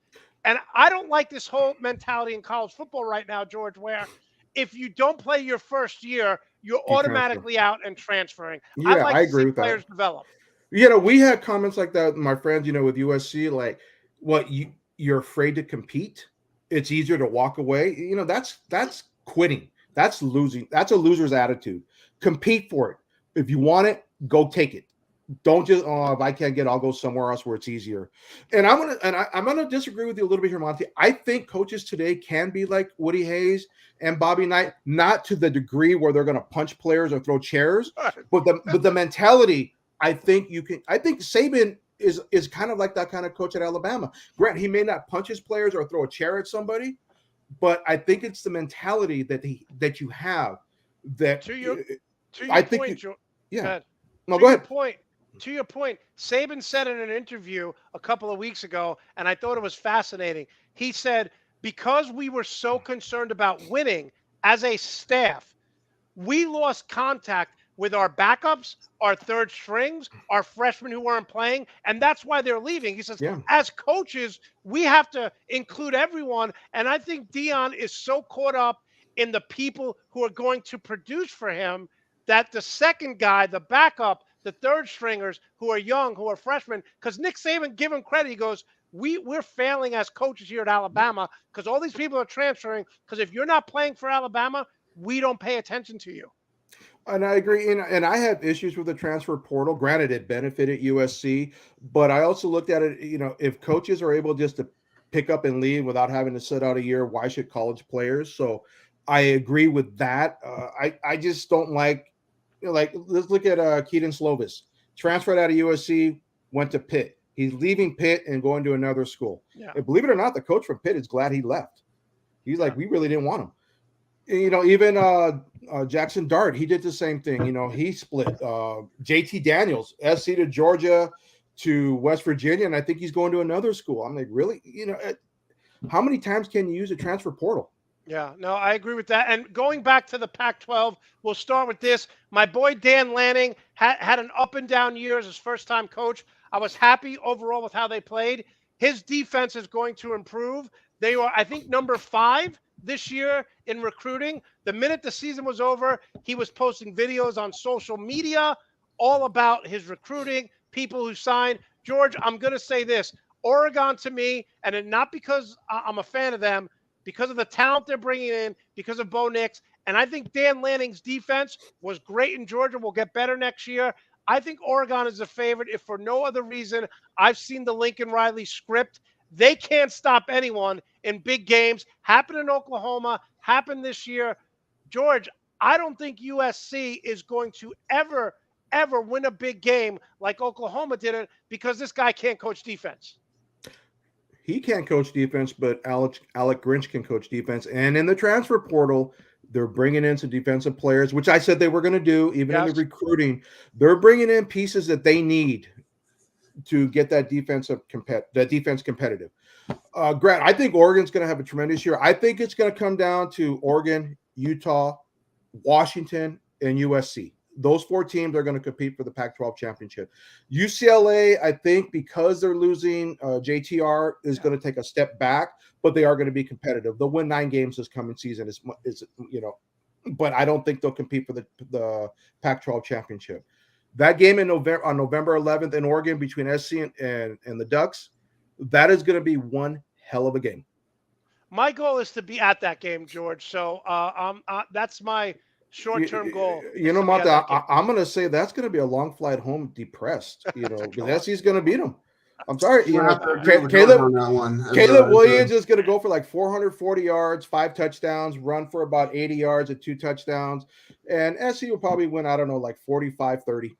And I don't like this whole mentality in college football right now, George, where if you don't play your first year, you're automatically out and transferring. Yeah, like I agree with players that. Develop. We had comments like that with my friends, with USC, like, what, you're afraid to compete? It's easier to walk away. That's quitting. That's losing. That's a loser's attitude. Compete for it. If you want it, go take it. Don't just, if I can't get it, I'll go somewhere else where it's easier. And I'm gonna disagree with you a little bit here, Monte. I think coaches today can be like Woody Hayes and Bobby Knight, not to the degree where they're gonna punch players or throw chairs, but the mentality. I think you can. I think Saban is kind of like that kind of coach at Alabama. Grant, he may not punch his players or throw a chair at somebody, but I think it's the mentality that you have. That to your I think point, yeah. No, go ahead. To your point, Saban said in an interview a couple of weeks ago, and I thought it was fascinating. He said, because we were so concerned about winning as a staff, we lost contact with our backups, our third strings, our freshmen who weren't playing, and that's why they're leaving. He says, as coaches, we have to include everyone, and I think Dion is so caught up in the people who are going to produce for him that the second guy, the backup, the third stringers who are young, who are freshmen, because Nick Saban, give him credit, he goes, we're failing as coaches here at Alabama because all these people are transferring, because if you're not playing for Alabama, we don't pay attention to you. And I agree. And I have issues with the transfer portal. Granted, it benefited USC, but I also looked at it, if coaches are able just to pick up and leave without having to sit out a year, why should college players? So I agree with that. I just don't like let's look at Keaton Slovis. Transferred out of USC, went to Pitt. He's leaving Pitt and going to another school. Yeah. And believe it or not, the coach from Pitt is glad he left. He's like, we really didn't want him. Even Jackson Dart, he did the same thing. He split. JT Daniels, SC to Georgia to West Virginia, and I think he's going to another school. I'm like, really? How many times can you use a transfer portal? Yeah, no, I agree with that. And going back to the Pac-12, we'll start with this. My boy Dan Lanning had an up and down year as his first-time coach. I was happy overall with how they played. His defense is going to improve. They were, I think, number 5 this year in recruiting. The minute the season was over, he was posting videos on social media all about his recruiting, people who signed. George, I'm going to say this. Oregon to me, and not because I'm a fan of them, because of the talent they're bringing in, because of Bo Nix. And I think Dan Lanning's defense was great in Georgia, will get better next year. I think Oregon is a favorite, if for no other reason. I've seen the Lincoln Riley script. They can't stop anyone in big games. Happened in Oklahoma, happened this year. George, I don't think USC is going to ever win a big game like Oklahoma did it because this guy can't coach defense. He can't coach defense, but Alec Grinch can coach defense. And in the transfer portal, they're bringing in some defensive players, which I said they were going to do, even in the recruiting. They're bringing in pieces that they need to get that defense competitive. Grant, I think Oregon's going to have a tremendous year. I think it's going to come down to Oregon, Utah, Washington, and USC. Those 4 teams are going to compete for the Pac-12 championship. UCLA, I think, because they're losing JTR, is going to take a step back, but they are going to be competitive. They'll win 9 games this coming season, but I don't think they'll compete for the Pac-12 championship. That game on November 11th in Oregon between SC and the Ducks, that is going to be one hell of a game. My goal is to be at that game, George. So that's my short-term goal. Monte, I'm going to say that's going to be a long flight home depressed, because SC's going to beat them. I'm sorry. Caleb Williams is going to go for like 440 yards, 5 touchdowns, run for about 80 yards at 2 touchdowns. And SC will probably win, I don't know, like 45-30.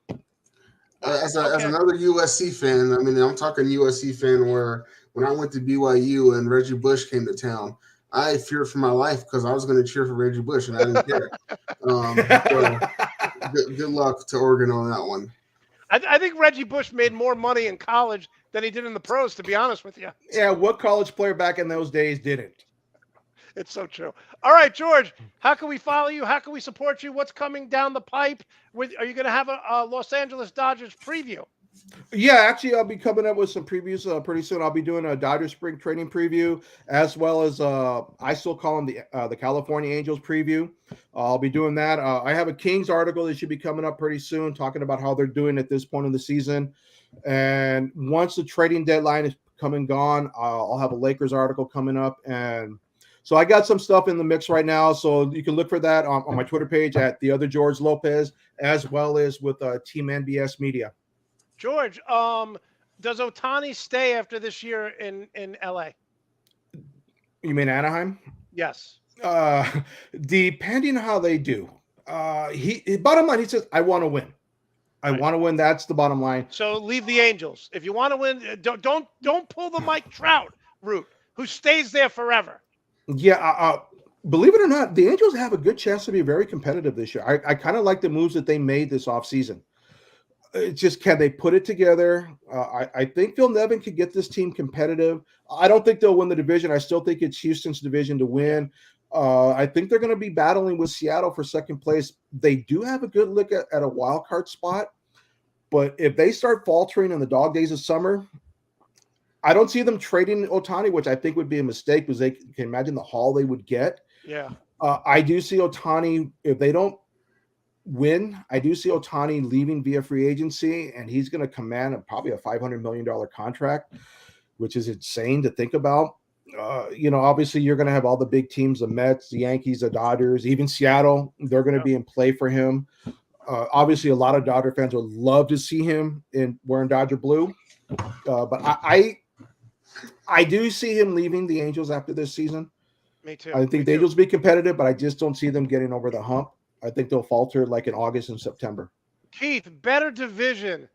As another USC fan, I mean, I'm talking USC fan where when I went to BYU and Reggie Bush came to town, I feared for my life because I was going to cheer for Reggie Bush, and I didn't care. Good luck to Oregon on that one. I think Reggie Bush made more money in college than he did in the pros, to be honest with you. Yeah, what college player back in those days didn't? It's so true. All right, George, how can we follow you? How can we support you? What's coming down the pipe? Are you going to have a Los Angeles Dodgers preview? Yeah, actually, I'll be coming up with some previews pretty soon. I'll be doing a Dodgers spring training preview, as well as I still call them the California Angels preview. I'll be doing that. I have a Kings article that should be coming up pretty soon, talking about how they're doing at this point in the season. And once the trading deadline is come and gone, I'll have a Lakers article coming up. And so I got some stuff in the mix right now. So you can look for that on my Twitter page at the other George Lopez, as well as with Team NBS Media. George, does Ohtani stay after this year in LA? You mean Anaheim? Yes. Depending on how they do. Bottom line, he says, I want to win. I want to win. That's the bottom line. So leave the Angels. If you want to win, don't pull the Mike Trout route, who stays there forever. Yeah, believe it or not, the Angels have a good chance to be very competitive this year. I kind of like the moves that they made this offseason. It's just, can they put it together? I think Phil Nevin could get this team competitive. I don't think they'll win the division. I still think it's Houston's division to win. I think they're going to be battling with Seattle for second place. They do have a good look at a wild card spot, but if they start faltering in the dog days of summer, I don't see them trading Ohtani, which I think would be a mistake because they can imagine the haul they would get. Yeah. I do see Ohtani, if they don't win, I do see Ohtani leaving via free agency, and he's going to command probably a $500 million contract, which is insane to think about. Obviously you're going to have all the big teams, the Mets, the Yankees, the Dodgers, even Seattle. They're going to be in play for him. Obviously a lot of Dodger fans would love to see him wearing Dodger blue. But I do see him leaving the Angels after this season. Me too. I think the Angels will be competitive, but I just don't see them getting over the hump. I think they'll falter like in August and September. Keith, better division,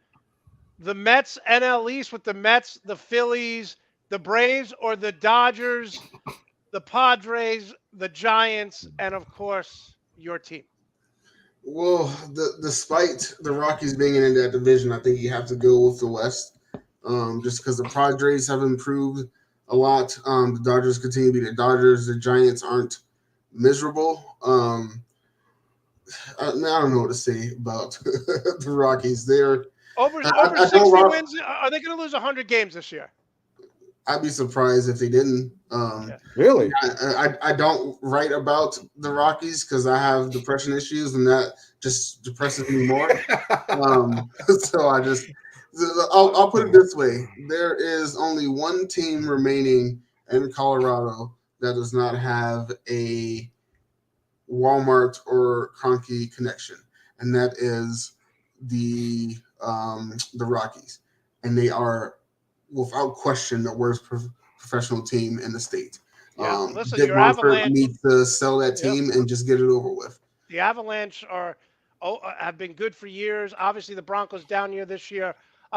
the Mets NL East with the Mets, the Phillies, the Braves, or the Dodgers, the Padres, the Giants, and of course your team? Well, despite the Rockies being in that division, I think you have to go with the West, just because the Padres have improved a lot. The Dodgers continue to be the Dodgers. The Giants aren't miserable. I don't know what to say about the Rockies. They're over 60 wins. Are they going to lose 100 games this year? I'd be surprised if they didn't. Really? I don't write about the Rockies because I have depression issues, and that just depresses me more. So I'll put it this way: there is only one team remaining in Colorado that does not have a Walmart or Conkey connection, and that is the Rockies, and they are without question the worst professional team in the state. Yeah, listen, Dick your Monfort Avalanche. needs to sell that Yep. team and just get it over with. The Avalanche have been good for years. Obviously, the Broncos down year this year.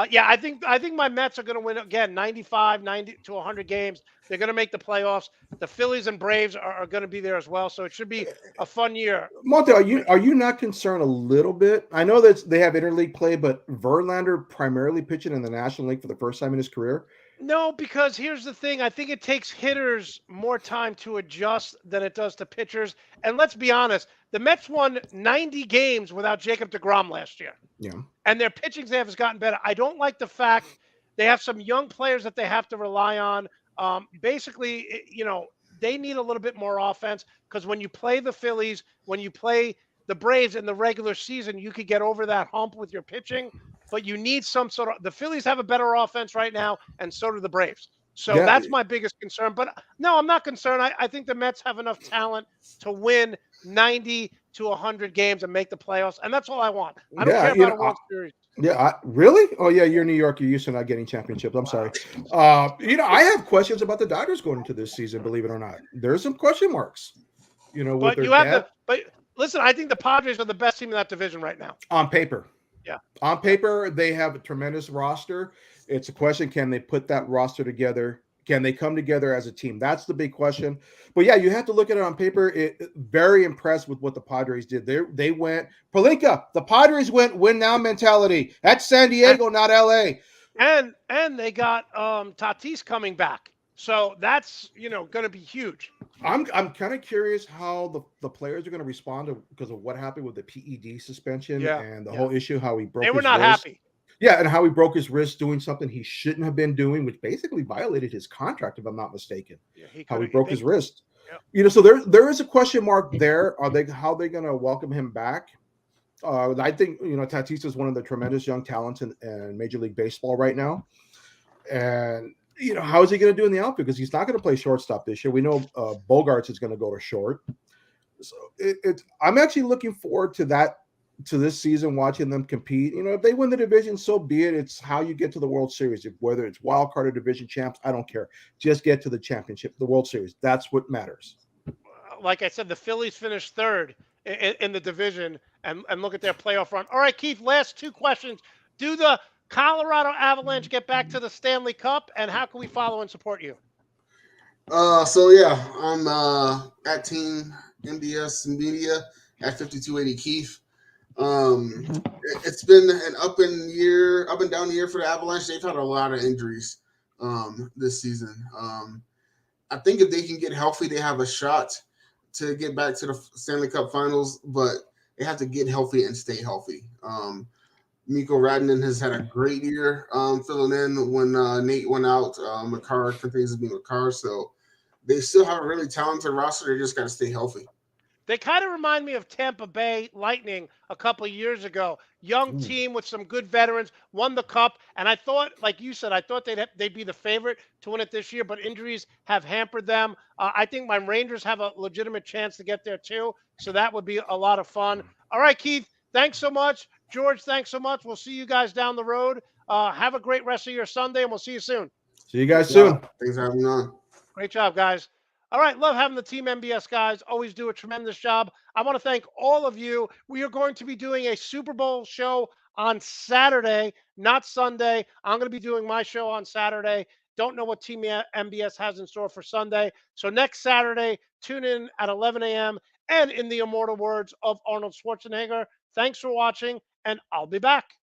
Yeah, I think my Mets are going to win again, 95, 90 to 100 games. They're going to make the playoffs. The Phillies and Braves are going to be there as well. So it should be a fun year. Monte, are you not concerned a little bit? I know that they have interleague play, but Verlander primarily pitching in the National League for the first time in his career. No, because here's the thing. I think it takes hitters more time to adjust than it does to pitchers. And let's be honest, the Mets won 90 games without Jacob deGrom last year. Yeah. And their pitching staff has gotten better. I don't like the fact they have some young players that they have to rely on. Basically, they need a little bit more offense because when you play the Phillies, when you play the Braves in the regular season, you could get over that hump with your pitching. But you need some sort of. The Phillies have a better offense right now, and so do the Braves. So Yeah. that's my biggest concern. But no, I'm not concerned. I think the Mets have enough talent to win 90 to 100 games and make the playoffs, and that's all I want. I don't care about a World Series. Yeah, really? Oh, yeah, you're New York. You're used to not getting championships. I'm sorry. I have questions about the Dodgers going into this season, believe it or not. There's some question marks, with But their you have depth. But listen, I think the Padres are the best team in that division right now. On paper. Yeah. On paper, they have a tremendous roster. It's a question, can they put that roster together? Can they come together as a team? That's the big question. But yeah, you have to look at it on paper. Very impressed with what the Padres did. They went Palinka. The Padres went win now mentality. That's San Diego, not LA. And they got Tatis coming back. So that's going to be huge. I'm kind of curious how the players are going to respond because of what happened with the PED suspension and the whole issue, how he broke his wrist. They were not happy. Yeah, and how he broke his wrist doing something he shouldn't have been doing, which basically violated his contract, if I'm not mistaken. Yeah, how he broke his wrist. Yeah. So there is a question mark there. How they going to welcome him back? I think Tatis is one of the tremendous young talents in Major League Baseball right now, and how is he going to do in the outfield? Because he's not going to play shortstop this year. We know Bogarts is going to go to short. So I'm actually looking forward to that. To this season, watching them compete. If they win the division, so be it. It's how you get to the World Series. Whether it's wild card or division champs, I don't care. Just get to the championship, the World Series. That's what matters. Like I said, the Phillies finished third in the division, and look at their playoff run. All right, Keith, last two questions. Do the Colorado Avalanche get back to the Stanley Cup, and how can we follow and support you? I'm at Team NBS Media at 5280 Keith. It's been an up and down year for the Avalanche. They've had a lot of injuries this season. I think if they can get healthy, they have a shot to get back to the Stanley Cup Finals, but they have to get healthy and stay healthy. Mikko Rantanen has had a great year filling in when Nate went out. Makar continues to be Makar, so they still have a really talented roster. They just got to stay healthy. They kind of remind me of Tampa Bay Lightning a couple of years ago. Young team with some good veterans, won the cup, and I thought, like you said, they'd be the favorite to win it this year, but injuries have hampered them. I think my Rangers have a legitimate chance to get there too, so that would be a lot of fun. All right, Keith, thanks so much. George, thanks so much. We'll see you guys down the road. Have a great rest of your Sunday, and we'll see you soon. See you guys soon. Thanks for having me on. Great job, guys. All right, love having the Team NBS guys. Always do a tremendous job. I want to thank all of you. We are going to be doing a Super Bowl show on Saturday, not Sunday. I'm going to be doing my show on Saturday. Don't know what Team NBS has in store for Sunday. So next Saturday, tune in at 11 a.m. and in the immortal words of Arnold Schwarzenegger, thanks for watching, and I'll be back.